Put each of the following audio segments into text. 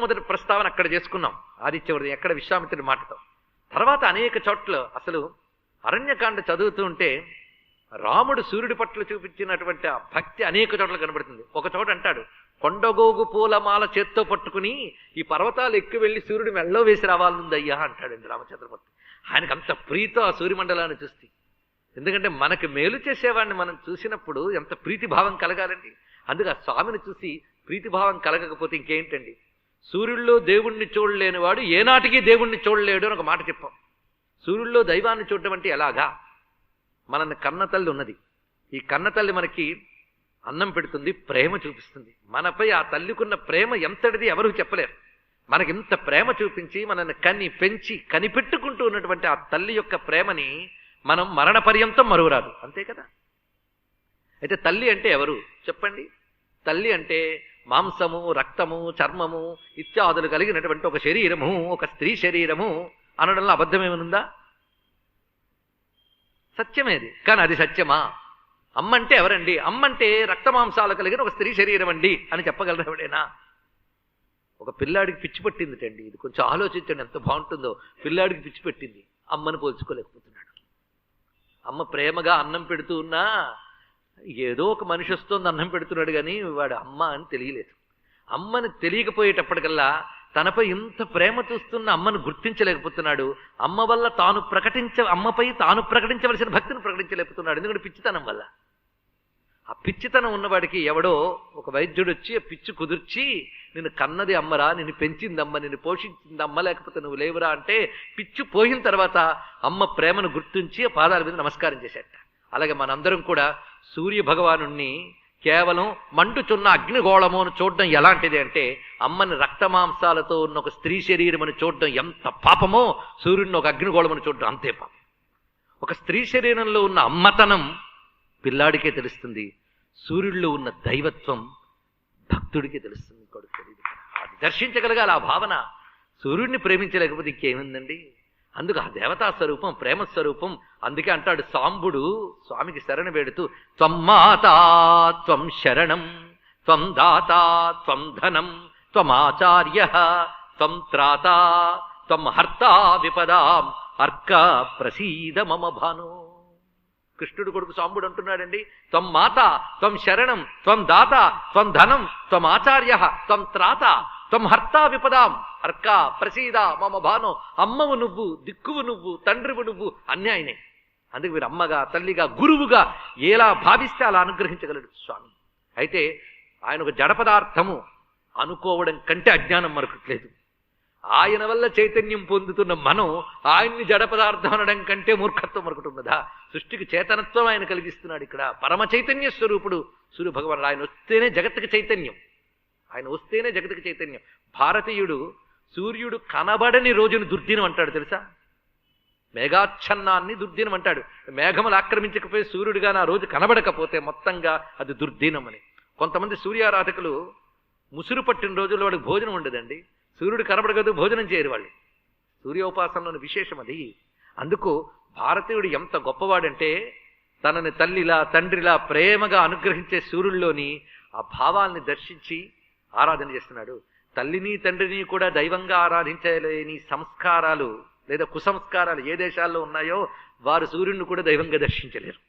మొట్టమొదటి ప్రస్తావన అక్కడ చేసుకున్నాం, ఆదిత్యవర్ధి ఎక్కడ విశ్వామిత్రుడి మాటతో. తర్వాత అనేక చోట్ల అసలు అరణ్యకాండ చదువుతూ ఉంటే రాముడు సూర్యుడి పట్ల చూపించినటువంటి ఆ భక్తి అనేక చోట్ల కనబడుతుంది. ఒక చోట అంటాడు, కొండగోగు పూలమాల చేత్తో పట్టుకుని ఈ పర్వతాలు ఎక్కువ వెళ్ళి సూర్యుడి మెళ్ళో వేసి రావాలందయ్యా అంటాడండి రామచంద్రమూర్తి. ఆయనకు అంత ప్రీతో ఆ సూర్యమండలాన్ని చూస్తే. ఎందుకంటే మనకి మేలు చేసేవాడిని మనం చూసినప్పుడు ఎంత ప్రీతిభావం కలగాలండి. అందుకే ఆ స్వామిని చూసి ప్రీతిభావం కలగకపోతే ఇంకేంటండి. సూర్యుల్లో దేవుణ్ణి చూడలేనివాడు ఏనాటికి దేవుణ్ణి చూడలేడు అని ఒక మాట చెప్పాం. సూర్యుల్లో దైవాన్ని చూడటం అంటే ఎలాగా? మనల్ని కన్నతల్లి ఉన్నది. ఈ కన్నతల్లి మనకి అన్నం పెడుతుంది, ప్రేమ చూపిస్తుంది. మనపై ఆ తల్లికున్న ప్రేమ ఎంతటిది ఎవరూ చెప్పలేరు. మనకింత ప్రేమ చూపించి మనల్ని కని పెంచి కనిపెట్టుకుంటూ ఉన్నటువంటి ఆ తల్లి యొక్క ప్రేమని మనం మరణ పర్యంతం మరువరాదు. అంతే కదా. అయితే తల్లి అంటే ఎవరు చెప్పండి? తల్లి అంటే మాంసము, రక్తము, చర్మము ఇత్యాదులు కలిగినటువంటి ఒక శరీరము, ఒక స్త్రీ శరీరము అనడంలో అబద్ధమేమనుందా? సత్యమేది. కానీ అది సత్యమా? అమ్మంటే ఎవరండి? అమ్మంటే రక్తమాంసాలు కలిగిన ఒక స్త్రీ శరీరం అండి అని చెప్పగలరు ఎవడైనా? ఒక పిల్లాడికి పిచ్చి పట్టిందిటండి. ఇది కొంచెం ఆలోచించండి ఎంత బాగుంటుందో. పిల్లాడికి పిచ్చి పెట్టింది, అమ్మని పోల్చుకోలేకపోతున్నాడు. అమ్మ ప్రేమగా అన్నం పెడుతూ ఉన్నా ఏదో ఒక మనిషి వస్తుంది అన్నం పెడుతున్నాడు, కానీ వాడు అమ్మ అని తెలియలేదు. అమ్మని తెలియకపోయేటప్పటికల్లా తనపై ఇంత ప్రేమ చూస్తున్న అమ్మను గుర్తించలేకపోతున్నాడు. అమ్మ వల్ల అమ్మపై తాను ప్రకటించవలసిన భక్తిని ప్రకటించలేకపోతున్నాడు. ఎందుకంటే పిచ్చితనం వల్ల. ఆ పిచ్చితనం ఉన్నవాడికి ఎవడో ఒక వైద్యుడు వచ్చి ఆ పిచ్చి కుదిర్చి, నిన్ను కన్నది అమ్మరా, నిన్ను పెంచిందమ్మ, నిన్ను పోషించింది అమ్మ, లేకపోతే నువ్వు లేవురా అంటే పిచ్చి పోయిన తర్వాత అమ్మ ప్రేమను గుర్తించి ఆ పాదాల మీద నమస్కారం చేసేట. అలాగే మనందరం కూడా సూర్య భగవానుణ్ణి కేవలం మండుచున్న అగ్నిగోళము అని చూడడం ఎలాంటిది అంటే, అమ్మని రక్తమాంసాలతో ఉన్న ఒక స్త్రీ శరీరం అని చూడడం ఎంత పాపమో, సూర్యుడిని ఒక అగ్నిగోళమని చూడడం అంతే పాపం. ఒక స్త్రీ శరీరంలో ఉన్న అమ్మతనం పిల్లాడికే తెలుస్తుంది, సూర్యుడిలో ఉన్న దైవత్వం భక్తుడికే తెలుస్తుంది. ఇంకోటికి తెలియదు. అది దర్శించగలగాలి ఆ భావన. సూర్యుడిని ప్రేమించలేకపోతే ఇంకేముందండి. అందుకు ఆ దేవతా స్వరూపం, ప్రేమ స్వరూపం. అందుకే అంటాడు సాంబుడు స్వామికి శరణ వేడుతూ, త్వం మాతా త్వం శరణం, త్వం దాతా త్వం ధనం, త్వమాచార్య త్వం త్రాతా త్వం హర్తా విపదాం అర్క ప్రసీద మమ భాను. కృష్ణుడు కొడుకు సాంబుడు అంటున్నాడండి, త్వం మాత త్వం శరణం త్వం దాత త్వం ధనం త్వం ఆచార్య త్వం త్రాత త్వం హర్తా విపదాం అర్క ప్రసీద మమ భాను. అమ్మవు నువ్వు, దిక్కువు నువ్వు, తండ్రివు నువ్వు, అన్నీ ఆయనే. అందుకు మీరు అమ్మగా, తల్లిగా, గురువుగా ఎలా భావిస్తే అలా అనుగ్రహించగలడు స్వామి. అయితే ఆయన ఒక జడ పదార్థము అనుకోవడం కంటే అజ్ఞానం మరొకట్లేదు. ఆయన వల్ల చైతన్యం పొందుతున్న మనం ఆయన్ని జడ పదార్థం అనడం కంటే మూర్ఖత్వం మరొకటి ఉన్నదా? సృష్టికి చేతనత్వం ఆయన కలిగిస్తున్నాడు. ఇక్కడ పరమ చైతన్య స్వరూపుడు సూర్య భగవానుడు. ఆయన వస్తేనే జగత్తుకి చైతన్యం, ఆయన వస్తేనే జగత్తుకి చైతన్యం. భారతీయుడు సూర్యుడు కనబడని రోజును దుర్దినం అంటాడు తెలుసా? మేఘాచ్ఛన్నాన్ని దుర్దినం అంటాడు. మేఘములు ఆక్రమించకపోయి సూర్యుడిగా నా రోజు కనబడకపోతే మొత్తంగా అది దుర్దినం అని. కొంతమంది సూర్యారాధకులు ముసురు పట్టిన రోజుల్లో వాడికి భోజనం ఉండదండి. సూర్యుడు కనబడగదు, భోజనం చేయరు వాళ్ళు. సూర్యోపాసనలోని విశేషం అది. అందుకు భారతీయుడు ఎంత గొప్పవాడంటే తనని తల్లిలా తండ్రిలా ప్రేమగా అనుగ్రహించే సూర్యుల్లోని ఆ భావాల్ని దర్శించి ఆరాధన చేస్తున్నాడు. తల్లిని తండ్రిని కూడా దైవంగా ఆరాధించలేని సంస్కారాలు లేదా కుసంస్కారాలు ఏ దేశాల్లో ఉన్నాయో వారు సూర్యుడిని కూడా దైవంగా దర్శించలేరు.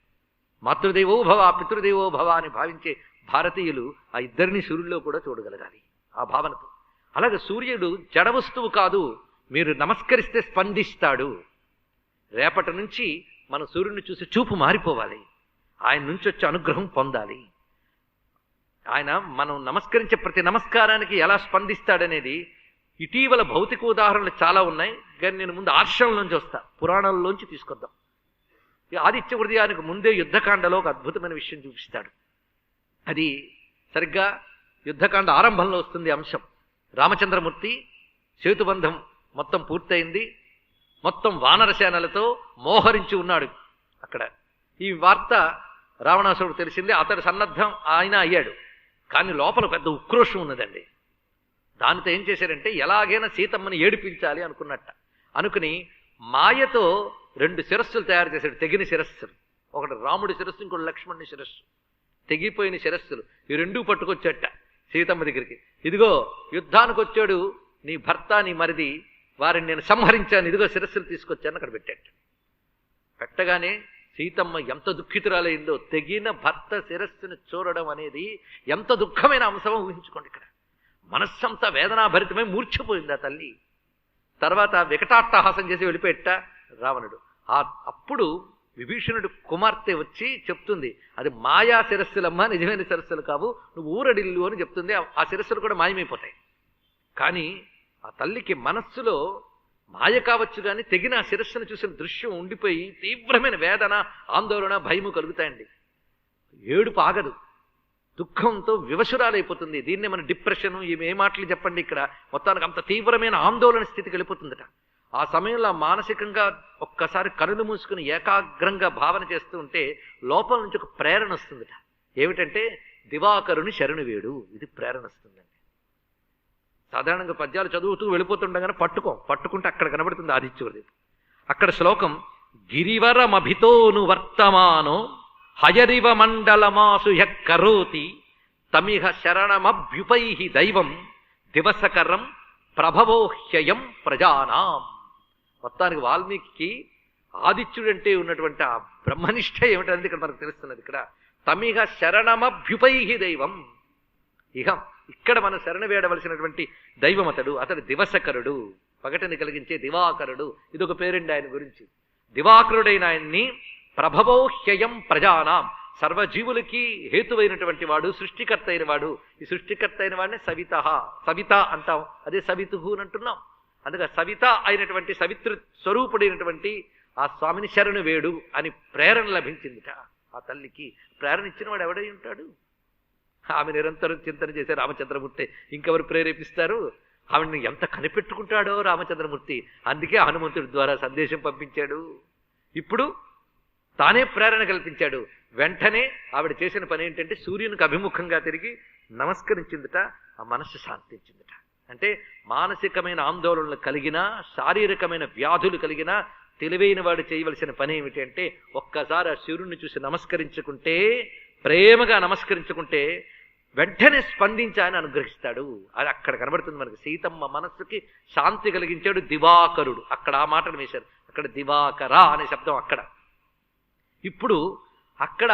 మాతృదేవో భవ పితృదేవో భవ అని భావించే భారతీయులు ఆ ఇద్దరిని సూర్యుల్లో కూడా చూడగలగాలి ఆ భావనతో. అలాగే సూర్యుడు జడ వస్తువు కాదు, మీరు నమస్కరిస్తే స్పందిస్తాడు. రేపటి నుంచి మనం సూర్యుడిని చూసి చూపు మారిపోవాలి, ఆయన నుంచి వచ్చే అనుగ్రహం పొందాలి. ఆయన మనం నమస్కరించే ప్రతి నమస్కారానికి ఎలా స్పందిస్తాడనేది ఇటీవల భౌతిక ఉదాహరణలు చాలా ఉన్నాయి, కానీ నేను ముందు ఆర్షంలోంచి వస్తా, పురాణాల్లోంచి తీసుకొద్దాం. ఈ ఆదిత్య హృదయానికి ముందే యుద్ధకాండలో ఒక అద్భుతమైన విషయం చూపిస్తాడు. అది సరిగ్గా యుద్ధకాండ ఆరంభంలో వస్తుంది అంశం. రామచంద్రమూర్తి సేతుబంధం మొత్తం పూర్తయింది, మొత్తం వానరసేనలతో మోహరించి ఉన్నాడు అక్కడ. ఈ వార్త రావణాసురుడు తెలిసింది, అతడు సన్నద్ధం ఆయన అయ్యాడు. కానీ లోపల పెద్ద ఉక్రోషం ఉన్నదండి. దానితో ఏం చేశారంటే ఎలాగైనా సీతమ్మని ఏడిపించాలి అనుకున్నట్ట. అనుకుని మాయతో 2 శిరస్సులు తయారు చేశాడు, తెగిన శిరస్సులు. ఒకటి రాముడి శిరస్సు, ఇంకోటి లక్ష్మణుడి శిరస్సు. తెగిపోయిన శిరస్సులు ఈ 2 పట్టుకొచ్చేట సీతమ్మ దగ్గరికి. ఇదిగో యుద్ధానికి వచ్చాడు నీ భర్త నీ మరిది వారిని నేను సంహరించాను, ఇదిగో శిరస్సులు తీసుకొచ్చాను అక్కడ పెట్టాడు. పెట్టగానే సీతమ్మ ఎంత దుఃఖితురాలైందో, తెగిన భర్త శిరస్సును చూడడం అనేది ఎంత దుఃఖమైన అంశమో ఊహించుకోండి. ఇక్కడ మనస్సంతా వేదనాభరితమై మూర్ఛపోయింది ఆ తల్లి. తర్వాత వికటాట్టహాసం చేసి వెళ్ళిపోయేట రావణుడు. అప్పుడు విభీషణుడు కుమార్తె వచ్చి చెప్తుంది, అది మాయా శిరస్సులమ్మ, నిజమైన శిరస్సులు కావు, నువ్వు ఊరడిల్లు అని చెప్తుంది. ఆ శిరస్సులు కూడా మాయమైపోతాయి. కానీ ఆ తల్లికి మనస్సులో మాయ కావచ్చు కానీ తెగిన ఆ శిరస్సును చూసిన దృశ్యం ఉండిపోయి తీవ్రమైన వేదన, ఆందోళన, భయము కలుగుతాయండి. ఏడుపు ఆగదు, దుఃఖంతో వివశురాలైపోతుంది. దీన్నే మన డిప్రెషన్, ఏ మాటలు చెప్పండి, ఇక్కడ మొత్తానికి అంత తీవ్రమైన ఆందోళన స్థితికి వెళ్ళిపోతుందట. ఆ సమయంలో మానసికంగా ఒక్కసారి కనులు మూసుకుని ఏకాగ్రంగా భావన చేస్తూ ఉంటే లోపల నుంచి ఒక ప్రేరణ వస్తుందట. ఏమిటంటే దివాకరుని శరణు వేడు, ఇది ప్రేరణ వస్తుందండి. సాధారణంగా పద్యాలు చదువుతూ వెళ్ళిపోతుండగానే పట్టుకుంటే అక్కడ కనబడుతుంది ఆదిత్యవర్ది. అక్కడ శ్లోకం, గిరివరమభితోను వర్తమానో హయరివ మండలమాసు కరోతి తమిహ శరణమభ్యుపై దైవం దివసకరం ప్రభవోహ్యయం ప్రజానాం. మొత్తానికి వాల్మీకి ఆదిత్యుడంటే ఉన్నటువంటి ఆ బ్రహ్మనిష్ట ఏమిటనేది ఇక్కడ మనకు తెలుస్తున్నది. ఇక్కడ తమిహ శరణమభ్యుపై దైవం, ఇహ ఇక్కడ మనం శరణ వేడవలసినటువంటి దైవం అతడు దివసకరుడు, పగటిని కలిగించే దివాకరుడు. ఇదొక పేరండి ఆయన గురించి. దివాకరుడైన ఆయన్ని ప్రభవోహ్యయం ప్రజానాం, సర్వజీవులకి హేతువైనటువంటి వాడు, సృష్టికర్త అయిన వాడు. ఈ సృష్టికర్త అయిన వాడిని సవిత అంటాం, అదే సవితుహు అని అంటున్నాం. అందుకే సవిత అయినటువంటి సవితృ స్వరూపుడైనటువంటి ఆ స్వామిని శరణు వేడు అని ప్రేరణ లభించిందిట ఆ తల్లికి. ప్రేరణ ఇచ్చిన వాడు ఎవడై ఉంటాడు? ఆమె నిరంతరం చింతన చేసే రామచంద్రమూర్తి. ఇంకెవరు ప్రేరేపిస్తారు? ఆవిడని ఎంత కనిపెట్టుకుంటాడో రామచంద్రమూర్తి. అందుకే హనుమంతుడి ద్వారా సందేశం పంపించాడు. ఇప్పుడు తానే ప్రేరణ కల్పించాడు. వెంటనే ఆవిడ చేసిన పని ఏంటంటే సూర్యునికి అభిముఖంగా తిరిగి నమస్కరించిందట. ఆ మనస్సు శాంతించిందట. అంటే మానసికమైన ఆందోళనలు కలిగినా, శారీరకమైన వ్యాధులు కలిగినా తెలివైన వాడు చేయవలసిన పని ఏమిటి అంటే ఒక్కసారి ఆ సూర్యుడిని చూసి నమస్కరించుకుంటే, ప్రేమగా నమస్కరించుకుంటే వెంటనే స్పందించి ఆయన అనుగ్రహిస్తాడు. అది అక్కడ కనబడుతుంది మనకి. సీతమ్మ మనస్సుకి శాంతి కలిగించాడు దివాకరుడు. అక్కడ ఆ మాటను వేశారు. అక్కడ దివాకర అనే శబ్దం అక్కడ. ఇప్పుడు అక్కడ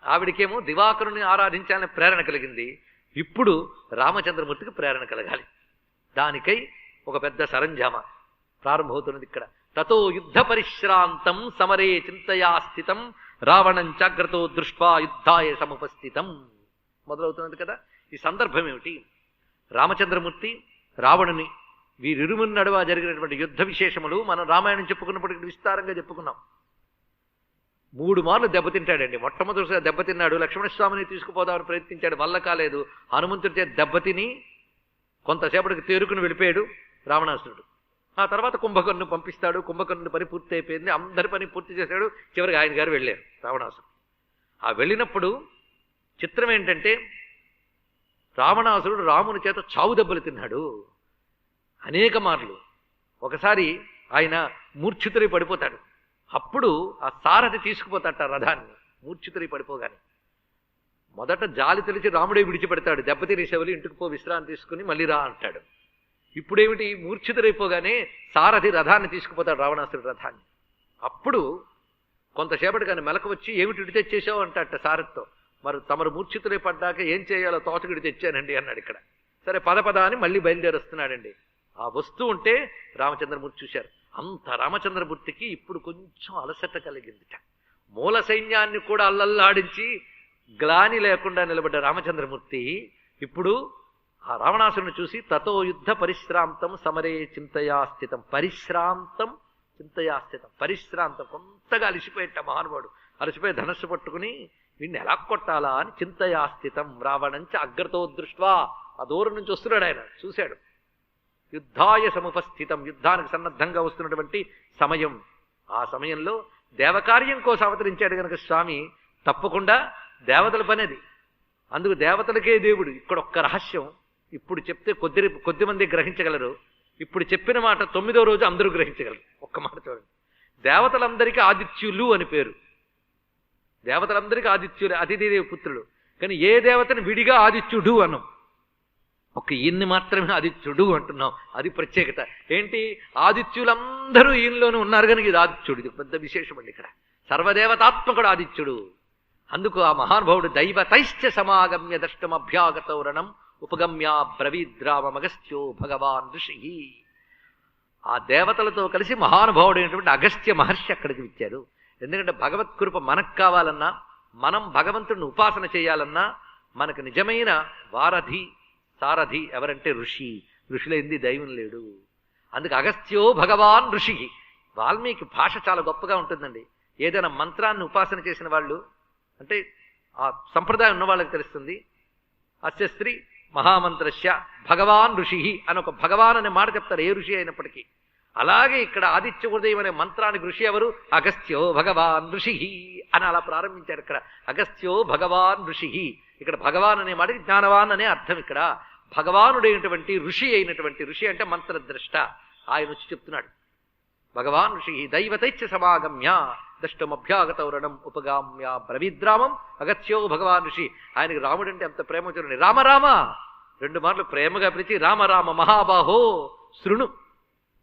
ఆవిడకేమో దివాకరుని ఆరాధించాలని ప్రేరణ కలిగింది. ఇప్పుడు రామచంద్రమూర్తికి ప్రేరణ కలగాలి. దానికై ఒక పెద్ద సరంజామా ప్రారంభమవుతున్నది ఇక్కడ. తతో యుద్ధ పరిశ్రాంతం సమరే చింతయా స్థితం రావణం జాగ్రత్తో దృష్ట్వా యుద్ధాయ సముపస్థితం మొదలవుతున్నది కదా. ఈ సందర్భం ఏమిటి? రామచంద్రమూర్తి రావణుని వీరిరుముని నడువ జరిగినటువంటి యుద్ధ విశేషములు మనం రామాయణం చెప్పుకున్నప్పటికీ విస్తారంగా చెప్పుకున్నాం. 3 మార్లు దెబ్బతింటాడండి. మొట్టమొదటిసారి దెబ్బతిన్నాడు. లక్ష్మణస్వామిని తీసుకుపోదామని ప్రయత్నించాడు, వల్ల కాలేదు. హనుమంతుడి చేత దెబ్బతిని కొంతసేపటికి తేరుకుని వెళ్ళిపోయాడు రావణాసురుడు. ఆ తర్వాత కుంభకర్ణుని పంపిస్తాడు. కుంభకర్ణుని పని పూర్తి అయిపోయింది. అందరి పని పూర్తి చేశాడు. చివరికి ఆయన గారు వెళ్ళారు రావణాసురుడు. ఆ వెళ్ళినప్పుడు చిత్రం ఏంటంటే రావణాసురుడు రాముని చేత చావు దెబ్బలు తిన్నాడు అనేక మార్లు. ఒకసారి ఆయన మూర్ఛితులై పడిపోతాడు. అప్పుడు ఆ సారథి తీసుకుపోతాట రథాన్ని. మూర్ఛితులై పడిపోగానే మొదట జాలి తెలిసి రాముడే విడిచిపెడతాడు. దెబ్బతిని శవులు ఇంటికి పో విశ్రాంతి తీసుకుని మళ్ళీ రా అంటాడు. ఇప్పుడేమిటి? మూర్ఛితులైపోగానే సారథి రథాన్ని తీసుకుపోతాడు, రావణాసురుడి రథాన్ని. అప్పుడు కొంతసేపటి కానీ మెలకు వచ్చి ఏమిటి ఇడి తెచ్చేసావు అంటాట సారథితో. మరి తమరు మూర్ఛితులై పడ్డాక ఏం చేయాలో తోచగిడి తెచ్చానండి అన్నాడు ఇక్కడ. సరే పద అని మళ్ళీ బయలుదేరొస్తున్నాడండి. ఆ వస్తూ ఉంటే రామచంద్రమూర్తి చూశారు. అంత రామచంద్రమూర్తికి ఇప్పుడు కొంచెం అలసట కలిగిందిట. మూల సైన్యాన్ని కూడా అల్లల్లాడించి గ్లాని లేకుండా నిలబడ్డ రామచంద్రమూర్తి ఇప్పుడు ఆ రావణాసురుని చూసి తతో యుద్ధ పరిశ్రాంతం సమరే చింతయా స్థితం. పరిశ్రాంతం చింతయా స్థితం. పరిశ్రాంతం, కొంతగా అలసిపోయేట మహానుభావుడు. అలసిపోయి ధనస్సు పట్టుకుని వీడిని ఎలా కొట్టాలా అని చింతయా స్థితం. రావణంచ అగ్రతో దృష్ట్వా, ఆ దూరం నుంచి వస్తున్నాడు ఆయన, చూశాడు. యుద్ధాయ సముపస్థితం, యుద్ధానికి సన్నద్ధంగా వస్తున్నటువంటి సమయం. ఆ సమయంలో దేవకార్యం కోసం అవతరించాడు కనుక స్వామి తప్పకుండా దేవతల పనేది. అందుకు దేవతలకే దేవుడు. ఇక్కడ ఒక్క రహస్యం ఇప్పుడు చెప్తే కొద్దిమంది గ్రహించగలరు. ఇప్పుడు చెప్పిన మాట 9వ రోజు అందరూ గ్రహించగలరు. ఒక్క మాట చూడండి. దేవతలందరికీ ఆదిత్యులు అని పేరు. దేవతలందరికీ ఆదిత్యులు, అతిథిదేవి పుత్రుడు. కానీ ఏ దేవతని విడిగా ఆదిత్యుడు అనం. ఒక ఈయన్ని మాత్రమే ఆదిత్యుడు అంటున్నాం. అది ప్రత్యేకత. ఏంటి? ఆదిత్యులందరూ ఈయనలోనే ఉన్నారు కనుక ఇది ఆదిత్యుడు. ఇది పెద్ద విశేషం అండి. ఇక్కడ సర్వదేవతాత్మకుడు ఆదిత్యుడు. అందుకు ఆ మహానుభావుడు దైవతైశ్చ సమాగమ్య దష్టమభ్యాగతౌరణం ఉపగమ్య బ్రవీద్రామగస్త్యో భగవాన్ ఋషి. ఆ దేవతలతో కలిసి మహానుభావుడైనటువంటి అగస్త్య మహర్షి అక్కడికి వచ్చారు. ఎందుకంటే భగవత్కృప మనకు కావాలన్నా, మనం భగవంతుడిని ఉపాసన చేయాలన్నా, మనకు నిజమైన వారధి సారథి ఎవరంటే ఋషి. ఋషులైంది దైవం లేడు. అందుకు అగస్త్యో భగవాన్ ఋషి. వాల్మీకి భాష చాలా గొప్పగా ఉంటుందండి. ఏదైనా మంత్రాన్ని ఉపాసన చేసిన వాళ్ళు, అంటే ఆ సంప్రదాయం ఉన్న వాళ్ళకి తెలుస్తుంది. అస్య స్త్రీ మహామంత్రస్య భగవాన్ ఋషి అని ఒక భగవాన్ అనే మాట చెప్తారు, ఏ ఋషి అయినప్పటికీ. అలాగే ఇక్కడ ఆదిత్య హృదయం అనే మంత్రానికి ఋషి ఎవరు? అగస్త్యో భగవాన్ ఋషి అని అలా ప్రారంభించారు. ఇక్కడ అగస్త్యో భగవాన్ ఋషి. ఇక్కడ భగవాన్ అనే మాటకి జ్ఞానవాన్ అనే అర్థం. ఇక్కడ భగవానుడైనటువంటి ఋషి అయినటువంటి, ఋషి అంటే మంత్రద్రష్ట, ఆయన వచ్చి చెప్తున్నాడు. భగవాన్ ఋషి దైవతైచ్చ సమాగమ్య దష్టమభ్యాగతౌరణం ఉపగామ్య బ్రవీద్రామం అగత్యో భగవాన్ ఋషి. ఆయనకి రాముడు అంటే అంత ప్రేమ చూడండి. రామ 2 మార్లు ప్రేమగా పిలిచి రామ మహాబాహో శృణు,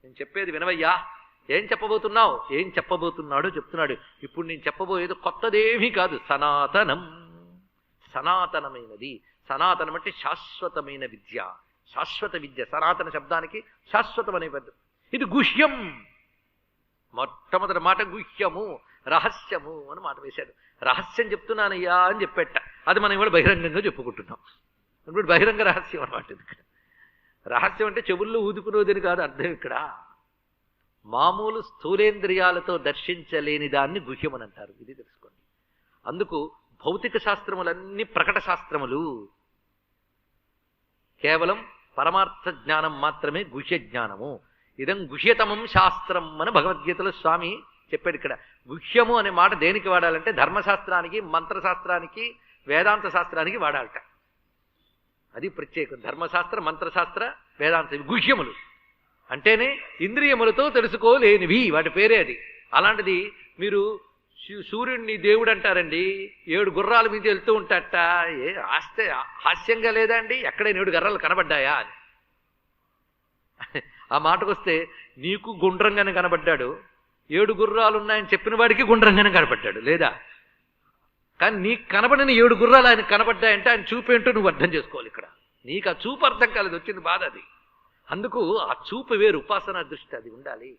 నేను చెప్పేది వినవయ్యా. ఏం చెప్పబోతున్నావు? ఏం చెప్పబోతున్నాడో చెప్తున్నాడు. ఇప్పుడు నేను చెప్పబోయేది కొత్తదేమీ కాదు, సనాతనం. సనాతనమైనది. సనాతనం అంటే శాశ్వతమైన విద్య, శాశ్వత విద్య. సనాతన శబ్దానికి శాశ్వతం అనే పెద్ద. ఇది గుహ్యం. మొట్టమొదటి మాట గుహ్యము, రహస్యము అని మాట వేశాడు. రహస్యం చెప్తున్నానయ్యా అని చెప్పేట. అది మనం ఇవాళ బహిరంగంగా చెప్పుకుంటున్నాం. ఇప్పుడు బహిరంగ రహస్యం అన్నమాట. ఇక్కడ రహస్యం అంటే చెవుల్లో ఊదుకునేదని కాదు అర్థం. ఇక్కడ మామూలు స్థూలేంద్రియాలతో దర్శించలేని దాన్ని గుహ్యం అని అంటారు. ఇది తెలుసుకోండి. అందుకు భౌతిక శాస్త్రములన్నీ ప్రకట శాస్త్రములు. కేవలం పరమార్థ జ్ఞానం మాత్రమే గుహ్య జ్ఞానము. ఇదం గుహ్యతమం శాస్త్రం అని భగవద్గీతలో స్వామి చెప్పాడు. ఇక్కడ గుహ్యము అనే మాట దేనికి వాడాలంటే ధర్మశాస్త్రానికి, మంత్రశాస్త్రానికి, వేదాంత శాస్త్రానికి వాడాలట. అది ప్రత్యేకం. ధర్మశాస్త్ర, మంత్రశాస్త్ర, వేదాంత గుహ్యములు అంటేనే ఇంద్రియములతో తెలుసుకోలేనివి, వాటి పేరే అది. అలాంటిది మీరు సూర్యుడిని దేవుడు అంటారండి. 7 గుర్రాల మీద వెళ్తూ ఉంటాట. హాస్యంగా లేదా అండి? ఎక్కడైనా 7 గుర్రాలు కనబడ్డాయా అని. ఆ మాటకొస్తే నీకు గుండ్రంగానే కనబడ్డాడు, 7 గుర్రాలు ఉన్నాయని చెప్పిన వాడికి గుండ్రంగానే కనబడ్డాడు లేదా? కానీ నీకు కనబడిన 7 గుర్రాలు ఆయన కనబడ్డాయంటే ఆయన చూపేంటో నువ్వు అర్థం చేసుకోవాలి. ఇక్కడ నీకు ఆ చూపు అర్థం కాలేదు, వచ్చింది బాధ అది. అందుకు ఆ చూపు వేరు, ఉపాసనా దృష్టి అది ఉండాలి.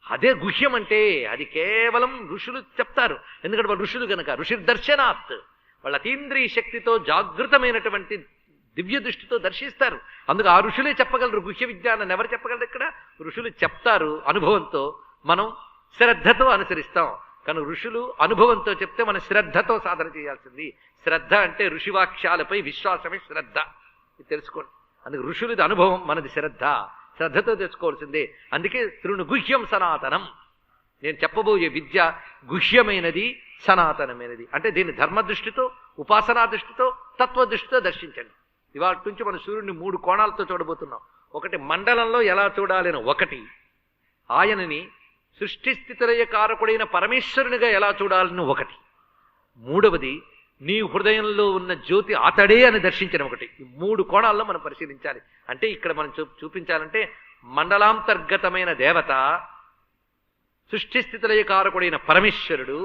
అదే గుహ్యం అంటే. అది కేవలం ఋషులు చెప్తారు. ఎందుకంటే వాళ్ళు ఋషులు కనుక. ఋషి దర్శనాత్, వాళ్ళ అతీంద్రియ శక్తితో జాగృతమైనటువంటి దివ్య దృష్టితో దర్శిస్తారు. అందుకు ఆ ఋషులే చెప్పగలరు గుహ్య విజ్ఞానాన్ని. ఎవరు చెప్పగలరు? ఇక్కడ ఋషులు చెప్తారు అనుభవంతో, మనం శ్రద్ధతో అనుసరిస్తాం. కానీ ఋషులు అనుభవంతో చెప్తే మనం శ్రద్ధతో సాధన చేయాల్సింది. శ్రద్ధ అంటే ఋషివాక్యాలపై విశ్వాసమే శ్రద్ధ. ఇది తెలుసుకోండి. అందుకు ఋషులది అనుభవం, మనది శ్రద్ధ. శ్రద్ధతో తెచ్చుకోవాల్సిందే. అందుకే శృణు గుహ్యం సనాతనం. నేను చెప్పబోయే విద్య గుహ్యమైనది, సనాతనమైనది. అంటే దీన్ని ధర్మదృష్టితో, ఉపాసనా దృష్టితో, తత్వదృష్టితో దర్శించండి. ఇవాళ నుంచి మనం సూర్యుడిని 3 కోణాలతో చూడబోతున్నాం. ఒకటి మండలంలో ఎలా చూడాలని, ఒకటి ఆయనని సృష్టి స్థితిలయ కారకుడైన పరమేశ్వరునిగా ఎలా చూడాలని, ఒకటి మూడవది నీ హృదయంలో ఉన్న జ్యోతి అతడే అని దర్శించడం, ఒకటి. ఈ 3 కోణాల్లో మనం పరిశీలించాలి. అంటే ఇక్కడ మనం చూపించాలంటే మండలాంతర్గతమైన దేవత, సృష్టి స్థితిలయ కారకుడైన పరమేశ్వరుడు,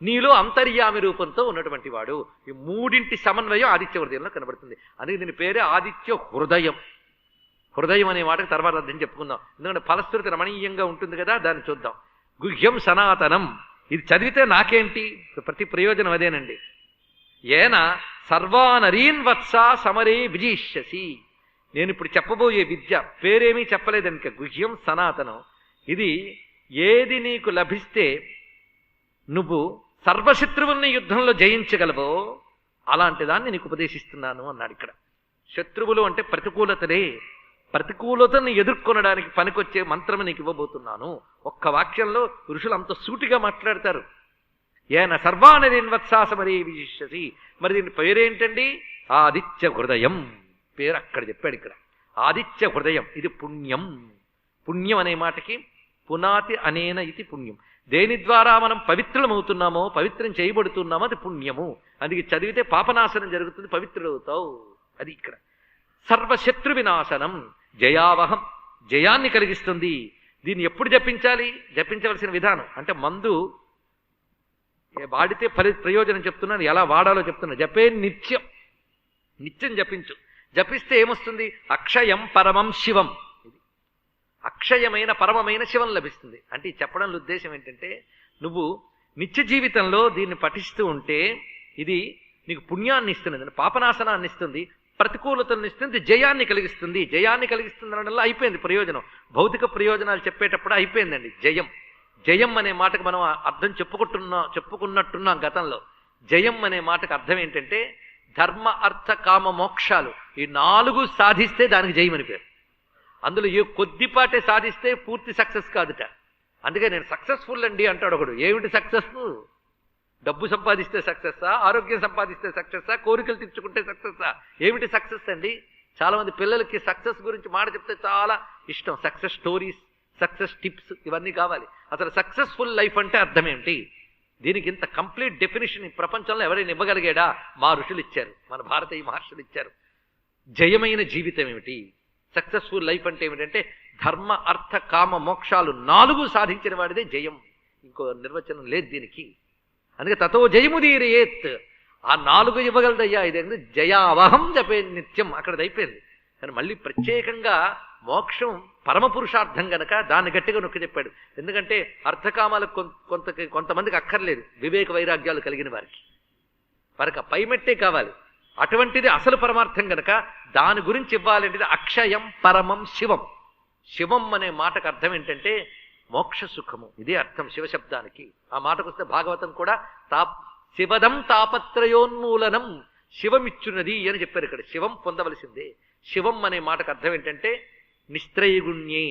నీలో అంతర్యామి రూపంతో ఉన్నటువంటి వాడు. ఈ 3 సమన్వయం ఆదిత్య హృదయంలో కనబడుతుంది. అందుకే దీని పేరే ఆదిత్య హృదయం. హృదయం అనే మాటకు తర్వాత అర్థం చెప్పుకుందాం. ఎందుకంటే ఫలశ్రుతి రమణీయంగా ఉంటుంది కదా, దాన్ని చూద్దాం. గుహ్యం సనాతనం. ఇది చదివితే నాకేంటి ప్రతి ప్రయోజనం? అదేనండి. ఏన సర్వానరీన్ వత్స సమరే విజయిష్యసి. నేను ఇప్పుడు చెప్పబోయే విద్య పేరేమీ చెప్పలేదనుక, గుహ్యం సనాతనం. ఇది ఏది నీకు లభిస్తే నువ్వు సర్వశత్రువుల్ని యుద్ధంలో జయించగలవో అలాంటి దాన్ని నీకు ఉపదేశిస్తున్నాను అన్నాడు. ఇక్కడ శత్రువులు అంటే ప్రతికూలతలే. ప్రతికూలతని ఎదుర్కొనడానికి పనికొచ్చే మంత్రము నీకు ఇవ్వబోతున్నాను. ఒక్క వాక్యంలో ఋషులు అంత సూటిగా మాట్లాడతారు. ఏన సర్వానరిన్వత్సాసమరే విశిష్యసి. మరి దీని పేరేంటండి? ఆదిత్య హృదయం. పేరు అక్కడ చెప్పాడు. ఇక్కడ ఆదిత్య హృదయం. ఇది పుణ్యం. పుణ్యం అనే మాటకి పునాతి అనేన ఇది పుణ్యం. దేని ద్వారా మనం పవిత్రమవుతున్నామో, పవిత్రం చేయబడుతున్నామో అది పుణ్యము. అందుకే చదివితే పాపనాశనం జరుగుతుంది, పవిత్రుడవుతావు. అది ఇక్కడ సర్వశత్రు వినాశనం, జయావహం, జయాన్ని కలిగిస్తుంది. దీన్ని ఎప్పుడు జపించాలి? జపించవలసిన విధానం అంటే మందు వాడితే ప్రయోజనం చెప్తున్నాను, ఎలా వాడాలో చెప్తున్నాను. జపే నిత్యం, నిత్యం జపించు. జపిస్తే ఏమొస్తుంది? అక్షయం పరమం శివం. ఇది అక్షయమైన పరమమైన శివం లభిస్తుంది. అంటే ఈ చెప్పడంలో ఉద్దేశం ఏంటంటే, నువ్వు నిత్య జీవితంలో దీన్ని పఠిస్తూ ఉంటే ఇది నీకు పుణ్యాన్ని ఇస్తుంది, పాపనాశనాన్ని ఇస్తుంది, ప్రతికూలతలను ఇస్తుంది, జయాన్ని కలిగిస్తుంది. జయాన్ని కలిగిస్తుంది అనడంలో అయిపోయింది ప్రయోజనం. భౌతిక ప్రయోజనాలు చెప్పేటప్పుడు అయిపోయిందండి జయం. జయం అనే మాటకు మనం అర్థం చెప్పుకున్నట్టున్నాం గతంలో. జయం అనే మాటకు అర్థం ఏంటంటే ధర్మ అర్థ కామ మోక్షాలు, ఈ 4 సాధిస్తే దానికి జయం అని పేరు. అందులో ఏ కొద్దిపాటే సాధిస్తే పూర్తి సక్సెస్ కాదుట. అందుకే నేను సక్సెస్ఫుల్ అండి అంటాడు ఒకడు. ఏమిటి సక్సెస్? డబ్బు సంపాదిస్తే సక్సెస్సా? ఆరోగ్యం సంపాదిస్తే సక్సెస్సా? కోరికలు తీర్చుకుంటే సక్సెస్సా? ఏమిటి సక్సెస్ అండి? చాలా మంది పిల్లలకి సక్సెస్ గురించి మాట చెప్తే చాలా ఇష్టం. సక్సెస్ స్టోరీస్, సక్సెస్ టిప్స్ ఇవన్నీ కావాలి. అసలు సక్సెస్ఫుల్ లైఫ్ అంటే అర్థం ఏమిటి? దీనికి ఇంత కంప్లీట్ డెఫినేషన్ ఈ ప్రపంచంలో ఎవరైనా ఇవ్వగలిగాడా? మా ఋషులు ఇచ్చారు, మన భారతీయ మహర్షులు ఇచ్చారు. జయమైన జీవితం ఏమిటి? సక్సెస్ఫుల్ లైఫ్ అంటే ఏమిటంటే ధర్మ అర్థ కామ మోక్షాలు 4 సాధించిన వాడిదే జయం. ఇంకో నిర్వచనం లేదు దీనికి. అందుకే తతో జయముదీరయేత్, ఆ 4 ఇవ్వగలదయ్యా. ఇదేంటి? జయావహం జపే నిత్యం, అక్కడది అయిపోయింది. కానీ మళ్ళీ ప్రత్యేకంగా మోక్షం పరమ పురుషార్థం గనక దాన్ని గట్టిగా నొక్కి చెప్పాడు. ఎందుకంటే అర్థకామాలకు కొంతమందికి అక్కర్లేదు, వివేక వైరాగ్యాలు కలిగిన వారికి పైమెట్టే కావాలి. అటువంటిది అసలు పరమార్థం గనక దాని గురించి ఇవ్వాలంటే అక్షయం పరమం శివం. శివం అనే మాటకు అర్థం ఏంటంటే మోక్ష సుఖము, ఇదే అర్థం శివశబ్దానికి. ఆ మాటకు వస్తే భాగవతం కూడా శివదం తాపత్రయోన్మూలనం, శివమిచ్చున్నది అని చెప్పారు. ఇక్కడ శివం పొందవలసిందే. శివం అనే మాటకు అర్థం ఏంటంటే నిస్త్రయగుణ్యే,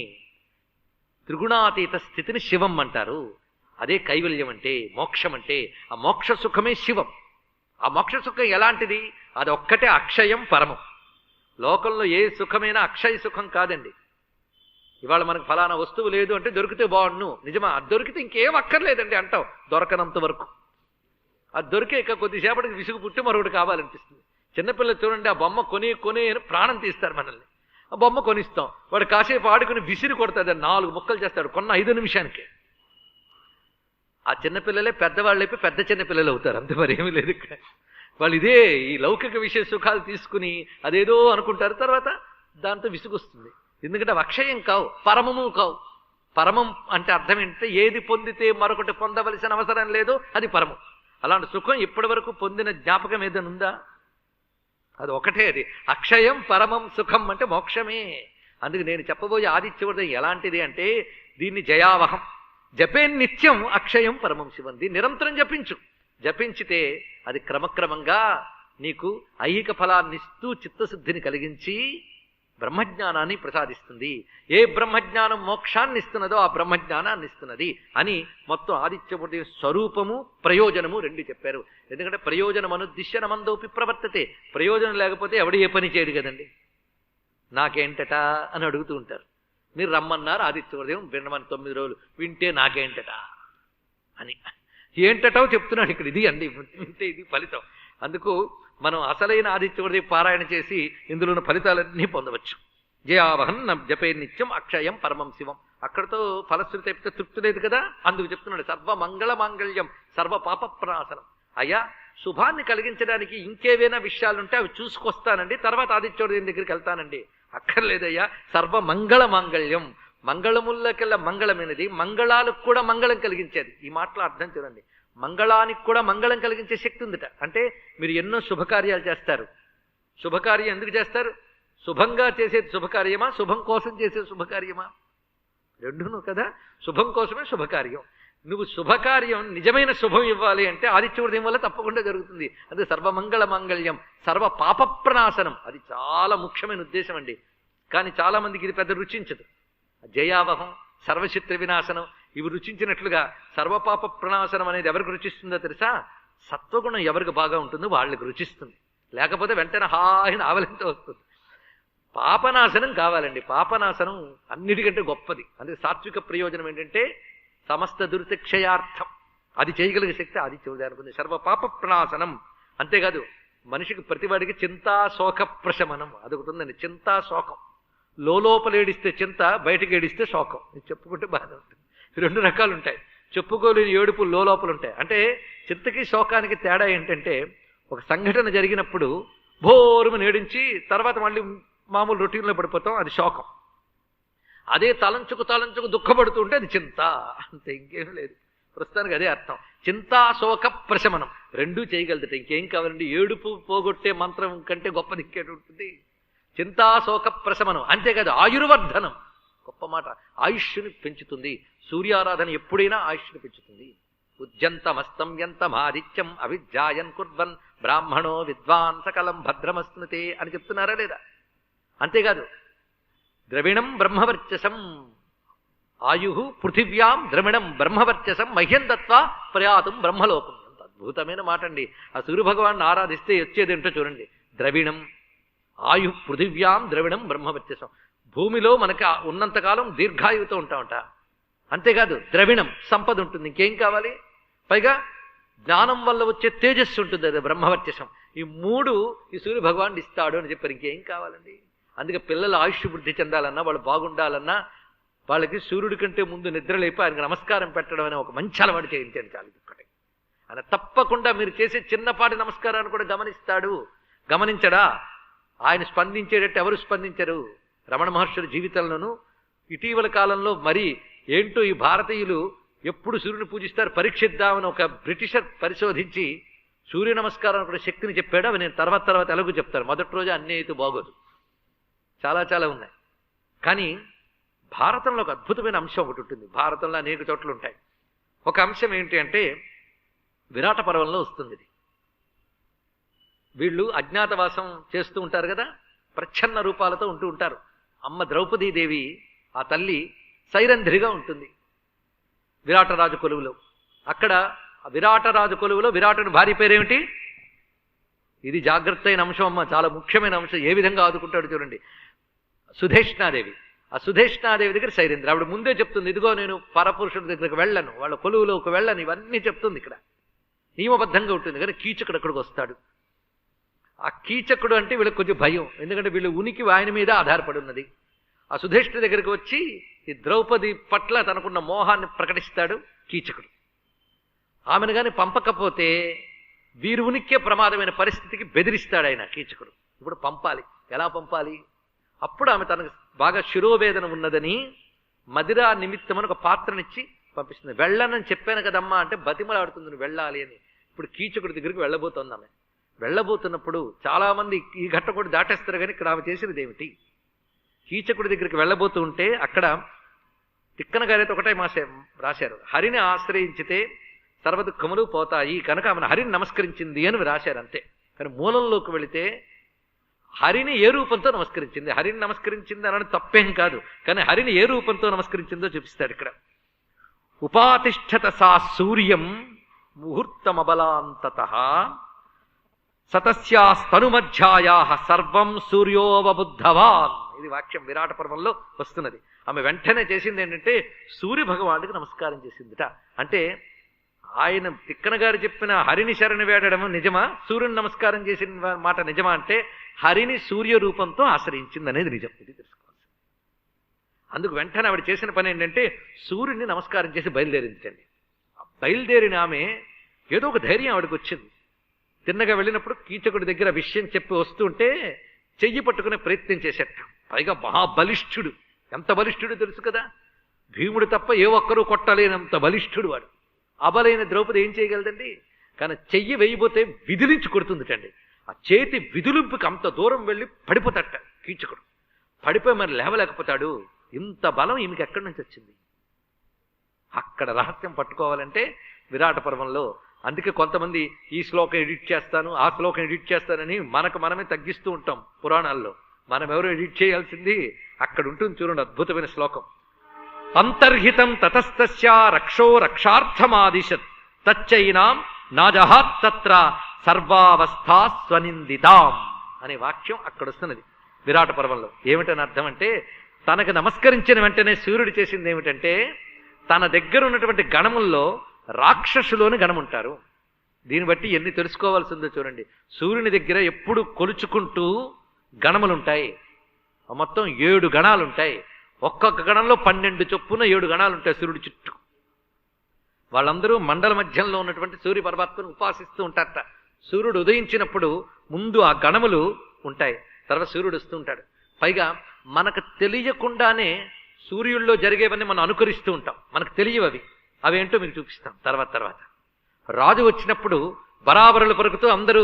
త్రిగుణాతీత స్థితిని శివం అంటారు. అదే కైవల్యం అంటే, మోక్షం అంటే. ఆ మోక్ష సుఖమే శివం. ఆ మోక్ష సుఖం ఎలాంటిది? అది ఒక్కటే అక్షయం పరమం. లోకంలో ఏ సుఖమైనా అక్షయ సుఖం కాదండి. ఇవాళ మనకు ఫలానా వస్తువు లేదు అంటే దొరికితే బాగుండు, నిజమా? అది దొరికితే ఇంకేం అక్కర్లేదండి అంటావు, దొరకనంత వరకు. అది దొరికే కొద్దిసేపటికి విసుగు పుట్టి మరొకటి కావాలనిపిస్తుంది. చిన్నపిల్లలు చూడండి, ఆ బొమ్మ కొని అని ప్రాణం తీస్తారు మనల్ని. ఆ బొమ్మ కొనిస్తాం, వాడు కాసేపు ఆడుకుని విసిరి కొడతాడు, 4 ముక్కలు చేస్తాడు కొన్న 5 నిమిషానికి. ఆ చిన్నపిల్లలే పెద్దవాళ్ళు అయిపోయి పెద్ద చిన్నపిల్లలు అవుతారు, అంతే, మరి ఏమీ లేదు. వాళ్ళు ఇదే ఈ లౌకిక విషయ సుఖాలు తీసుకుని అదేదో అనుకుంటారు, తర్వాత దాంతో విసుగొస్తుంది. ఎందుకంటే అక్షయం కావు, పరమము కావు. పరమం అంటే అర్థం ఏంటంటే ఏది పొందితే మరొకటి పొందవలసిన అవసరం లేదు, అది పరమం. అలాంటి సుఖం ఇప్పటి వరకు పొందిన జ్ఞాపకం ఏదైనా ఉందా? అది ఒకటే, అది అక్షయం పరమం సుఖం అంటే మోక్షమే. అందుకు నేను చెప్పబోయే ఆదిత్యవర్ధం ఎలాంటిది అంటే దీన్ని జయావహం, జపే నిత్యం అక్షయం పరమం శివం. దీన్ని నిరంతరం జపించు. జపించితే అది క్రమక్రమంగా నీకు ఐహిక ఫలాన్ని ఇస్తూ చిత్తశుద్ధిని కలిగించి బ్రహ్మజ్ఞానాన్ని ప్రసాదిస్తుంది. ఏ బ్రహ్మజ్ఞానం మోక్షాన్ని ఇస్తున్నదో ఆ బ్రహ్మజ్ఞానాన్ని ఇస్తున్నది అని మొత్తం ఆదిత్యమూర్తి స్వరూపము ప్రయోజనము 2 చెప్పారు. ఎందుకంటే ప్రయోజనం అనుద్దిశ్య నమందోపి ప్రవర్తతే. ప్రయోజనం లేకపోతే ఎవడు ఏ పని చేయడు కదండి. నాకేంటట అని అడుగుతూ ఉంటారు. మీరు రమ్మన్నారు ఆదిత్యవర్ధం వినమని 9 రోజులు వింటే నాకేంటట అని ఏంటటో చెప్తున్నాడు ఇక్కడ. ఇది అండి వింటే ఇది ఫలితం. అందుకు మనం అసలైన ఆదిత్యవర్ధం పారాయణ చేసి ఇందులో ఉన్న ఫలితాలన్నీ పొందవచ్చు. జయావహన్ జపే నిత్యం అక్షయం పరమం శివం. అక్కడతో ఫలశ్రుతి అయిపోతే తృప్తి లేదు కదా, అందుకు చెప్తున్నాడు సర్వమంగళ మాంగళ్యం సర్వ పాప ప్రనాశనం. అయ్యా, శుభాన్ని కలిగించడానికి ఇంకేవైనా విషయాలుంటే అవి చూసుకొస్తానండి, తర్వాత ఆదిత్యవర్ధం దగ్గరికి వెళ్తానండి. అక్కర్లేదయ్యా, సర్వమంగళ మాంగళ్యం, మంగళములకెల్లా మంగళమైనది, మంగళాలకు కూడా మంగళం కలిగించేది. ఈ మాటలో అర్థం చూడండి. మంగళానికి కూడా మంగళం కలిగించే శక్తి ఉందిట. అంటే మీరు ఎన్నో శుభకార్యాలు చేస్తారు. శుభకార్యం ఎందుకు చేస్తారు? శుభంగా చేసేది శుభకార్యమా, శుభం కోసం చేసేది శుభకార్యమా? రెండును కదా. శుభం కోసమే శుభకార్యం. నువ్వు శుభకార్యం నిజమైన శుభం ఇవ్వాలి అంటే ఆదిత్యవర్ధం వల్ల తప్పకుండా జరుగుతుంది. అదే సర్వమంగళ మాంగళ్యం సర్వ పాప ప్రనాశనం. అది చాలా ముఖ్యమైన ఉద్దేశం అండి. కానీ చాలా మందికి ఇది పెద్ద రుచించదు. జయావహం, సర్వశత్రు వినాశనం ఇవి రుచించినట్లుగా సర్వపాప ప్రణాశనం అనేది ఎవరికి రుచిస్తుందో తెలుసా? సత్వగుణం ఎవరికి బాగా ఉంటుందో వాళ్ళకి రుచిస్తుంది. లేకపోతే వెంటనే హాయిని ఆవలింత వస్తుంది. పాపనాశనం కావాలండి. పాపనాశనం అన్నిటికంటే గొప్పది. అందుకే సాత్విక ప్రయోజనం ఏంటంటే సమస్త దురితక్షయార్థం. అది చేయగలిగే శక్తి ఆదిత్యవర్ధానికి ఉంది. సర్వ పాప ప్రణాశనం. అంతేకాదు మనిషికి ప్రతివాడికి చింతా శోక ప్రశమనం అదొకటి ఉందండి. చింతా శోకం. లోపల ఏడిస్తే చింత, బయటకు ఏడిస్తే శోకం. ఇది చెప్పుకుంటే బాగానే ఉంటుంది. 2 రకాలు ఉంటాయి. చెప్పుకోలేని ఏడుపు లోపల ఉంటాయి. అంటే చింతకి శోకానికి తేడా ఏంటంటే, ఒక సంఘటన జరిగినప్పుడు భోరుమని ఏడించి తర్వాత మళ్ళీ మామూలు రొటీన్లో పడిపోతాం, అది శోకం. అదే తలంచుకు దుఃఖపడుతూ ఉంటే అది చింత. అంతే, ఇంకేం లేదు. ప్రస్తుతానికి అదే అర్థం. చింతా శోక ప్రశమనం 2 చేయగలుగుతాయి. ఇంకేం కావాలండి? ఏడుపు పోగొట్టే మంత్రం కంటే గొప్పది ఇంకేటి ఉంటుంది? చింతా శోక ప్రశమనం. అంతేకాదు ఆయుర్వర్ధనం, గొప్ప మాట. ఆయుష్ని పెంచుతుంది. సూర్యారాధన ఎప్పుడైనా ఆయుష్ని పెంచుతుంది. ఉజ్జంతమస్తంయంతమాదిత్యం అవిద్యాయన్ కుర్వన్ బ్రాహ్మణో విద్వాన్ సకలం భద్రమస్నుతే అని చెప్తున్నారా లేదా? అంతేకాదు ద్రవిణం బ్రహ్మవర్చసం ఆయు పృథివ్యాం ద్రవిణం బ్రహ్మవర్చసం మహ్యం దత్వా ప్రయాతం బ్రహ్మలోకం. ఎంత అద్భుతమైన మాట అండి. ఆ సూర్యభగవాన్ని ఆరాధిస్తే వచ్చేదేంటో చూడండి. ద్రవిణం ఆయు పృథివ్యాం ద్రవిణం బ్రహ్మవర్చసం. భూమిలో మనకి ఉన్నంతకాలం దీర్ఘాయువుతో ఉంటామంట. అంతేకాదు ద్రవిణం సంపద ఉంటుంది. ఇంకేం కావాలి? పైగా జ్ఞానం వల్ల వచ్చే తేజస్సు ఉంటుంది, అది బ్రహ్మవర్చసం. ఈ 3 ఈ సూర్య భగవానుడు ఇస్తాడు అని చెప్పారు. ఇంకేం కావాలండి? అందుకే పిల్లలు ఆయుష్ వృద్ధి చెందాలన్నా, వాళ్ళు బాగుండాలన్నా వాళ్ళకి సూర్యుడి కంటే ముందు నిద్ర లేపి ఆయనకు నమస్కారం పెట్టడం అనే ఒక మంచి అలవాటు చేయించండి చాలు. ఒక్కటే ఆయన తప్పకుండా మీరు చేసే చిన్నపాటి నమస్కారాన్ని కూడా గమనిస్తాడు. గమనించడా? ఆయన స్పందించేటట్టు ఎవరు స్పందించరు. రమణ మహర్షుల జీవితంలోనూ ఇటీవల కాలంలో మరి ఏంటో ఈ భారతీయులు ఎప్పుడు సూర్యుని పూజిస్తారు పరీక్షిద్దామని ఒక బ్రిటిషర్ పరిశోధించి సూర్య నమస్కారం కూడా శక్తిని చెప్పాడు. అవి నేను తర్వాత ఎలాగో చెప్తాను. మొదటి రోజు అన్నీ అయితే బాగోదు, చాలా ఉన్నాయి. కానీ భారతంలో ఒక అద్భుతమైన అంశం ఒకటి ఉంటుంది. భారతంలో అనేక చోట్ల ఉంటాయి. ఒక అంశం ఏంటి అంటే విరాట పర్వంలో వస్తుంది. ఇది వీళ్ళు అజ్ఞాతవాసం చేస్తూ ఉంటారు కదా, ప్రచ్ఛన్న రూపాలతో ఉంటూ ఉంటారు. అమ్మ ద్రౌపదీదేవి, ఆ తల్లి సైరంధ్రిగా ఉంటుంది విరాటరాజు కొలువులో. అక్కడ విరాటరాజు కొలువులో విరాటుని భార్య పేరేమిటి? ఇది జాగ్రత్త అయిన అంశం అమ్మ, చాలా ముఖ్యమైన అంశం. ఏ విధంగా ఆదుకుంటాడు చూడండి. సుధేష్ణాదేవి. ఆ సుధేష్ణాదేవి దగ్గర సైరేంద్ర. ఆవిడ ముందే చెప్తుంది, ఇదిగో నేను పరపురుషుడి దగ్గరికి వెళ్ళను, వాళ్ళ కొలువులోకి వెళ్ళను, ఇవన్నీ చెప్తుంది. ఇక్కడ నియమబద్ధంగా ఉంటుంది. కానీ కీచకుడు అక్కడికి వస్తాడు. ఆ కీచకుడు అంటే వీళ్ళకి కొంచెం భయం, ఎందుకంటే వీళ్ళు ఉనికి ఆయన మీద ఆధారపడి ఉన్నది. ఆ సుధేష్ణుడి దగ్గరికి వచ్చి ఈ ద్రౌపది పట్ల తనకున్న మోహాన్ని ప్రకటిస్తాడు కీచకుడు. ఆమెను కానీ పంపకపోతే వీరు ఉనికే ప్రమాదమైన పరిస్థితికి బెదిరిస్తాడు ఆయన కీచకుడు. ఇప్పుడు పంపాలి. ఎలా పంపాలి? అప్పుడు ఆమె తనకు బాగా శిరోవేదన ఉన్నదని మదిరా నిమిత్తమని ఒక పాత్రనిచ్చి పంపిస్తుంది. వెళ్ళనని చెప్పాను కదమ్మా అంటే బతిమలాడుతుంది, నువ్వు వెళ్ళాలి అని. ఇప్పుడు కీచకుడి దగ్గరికి వెళ్ళబోతోంది ఆమె. వెళ్ళబోతున్నప్పుడు చాలా మంది ఈ ఘట్ట కూడా దాటేస్తారు. కానీ ఇక్కడ ఆమె చేసినది ఏమిటి? కీచకుడి దగ్గరికి వెళ్ళబోతూ ఉంటే అక్కడ తిక్కన గారైతే ఒకటే రాశారు, హరిని ఆశ్రయించితే సర్వదుఃఖములు పోతాయి కనుక ఆమెను హరిని నమస్కరించింది అని రాశారు అంతే. కానీ మూలంలోకి వెళితే హరిని ఏ రూపంతో నమస్కరించింది, హరిని నమస్కరించింది అనడం తప్పేం కాదు. కానీ హరిని ఏ రూపంతో నమస్కరించిందో చూపిస్తాడు ఇక్కడ. ఉపాతిష్ఠత సా సూర్యం ముహూర్తమబలాంతతః సతస్యాస్తనుమధ్యాయా సర్వం సూర్యోవబుద్ధవాన్. ఇది వాక్యం విరాట పర్వంలో వస్తున్నది. ఆమె వెంటనే చేసింది ఏంటంటే సూర్య భగవానుడికి నమస్కారం చేసిందిట. అంటే ఆయన తిక్కన గారు చెప్పిన హరిని శరణి వేడడం నిజమా, సూర్యుని నమస్కారం చేసిన మాట నిజమా అంటే హరిని సూర్య రూపంతో ఆశ్రయించింది అనేది నిజం. ఇది తెలుసుకోవాలి. అందుకు వెంటనే ఆవిడ చేసిన పని ఏంటంటే సూర్యుడిని నమస్కారం చేసి బయలుదేరించండి. బయలుదేరిన ఆమె ఏదో ఒక ధైర్యం ఆవిడకి వచ్చింది. తిన్నగా వెళ్ళినప్పుడు కీచకుడి దగ్గర విషయం చెప్పి వస్తుంటే చెయ్యి పట్టుకునే ప్రయత్నం చేసేట. పైగా మహాబలిష్ఠుడు. ఎంత బలిష్ఠుడు తెలుసు కదా, భీముడు తప్ప ఏ ఒక్కరూ కొట్టలేనంత బలిష్ఠుడు వాడు. అబలైన ద్రౌపది ఏం చేయగలదండి? కానీ చెయ్యి వేయబోతే విదిలించి కొడుతుందిటండి. ఆ చేతి విదులింపుకి అంత దూరం వెళ్ళి పడిపోతాట కీచకుడు. పడిపోయి మరి లేవలేకపోతాడు. ఇంత బలం ఈమెకి ఎక్కడి నుంచి వచ్చింది? అక్కడ రహస్యం పట్టుకోవాలంటే విరాట పర్వంలో. అందుకే కొంతమంది ఈ శ్లోకం ఎడిట్ చేస్తాను, ఆ శ్లోకం ఎడిట్ చేస్తానని మనకు మనమే తగ్గిస్తూ ఉంటాం పురాణాల్లో. మనం ఎవరు ఎడిట్ చేయాల్సింది అక్కడ ఉంటుంది. చూడండి అద్భుతమైన శ్లోకం. అంతర్హితం తతస్తస్య రక్షో రక్షార్థమాదిశత్ తచ్చైనాం నాజహాత్ తత్ర సర్వావస్థా స్వనిందితాం అనే వాక్యం అక్కడ వస్తున్నది విరాట పర్వంలో. ఏమిటని అర్థం అంటే తనకు నమస్కరించిన వెంటనే సూర్యుడు చేసింది ఏమిటంటే తన దగ్గర ఉన్నటువంటి గణముల్లో రాక్షసులోని గణం ఉంటారు. దీన్ని బట్టి ఎన్ని తెలుసుకోవాల్సిందో చూడండి. సూర్యుని దగ్గర ఎప్పుడు కొలుచుకుంటూ గణములుంటాయి. మొత్తం 7 గణాలుంటాయి. ఒక్కొక్క గణంలో 12 చొప్పున 7 గణాలుంటాయి సూర్యుడి చుట్టూ. వాళ్ళందరూ మండల మధ్యంలో ఉన్నటువంటి సూర్య పరమాత్మను ఉపాసిస్తూ ఉంటారట. సూర్యుడు ఉదయించినప్పుడు ముందు ఆ గణములు ఉంటాయి, తర్వాత సూర్యుడు వస్తూ ఉంటాడు. పైగా మనకు తెలియకుండానే సూర్యుల్లో జరిగేవన్నీ మనం అనుకరిస్తూ ఉంటాం. మనకు తెలియవు అవి. అవేంటో మీకు చూపిస్తాం తర్వాత. రాజు వచ్చినప్పుడు బరాబరులు పలుకుతూ అందరూ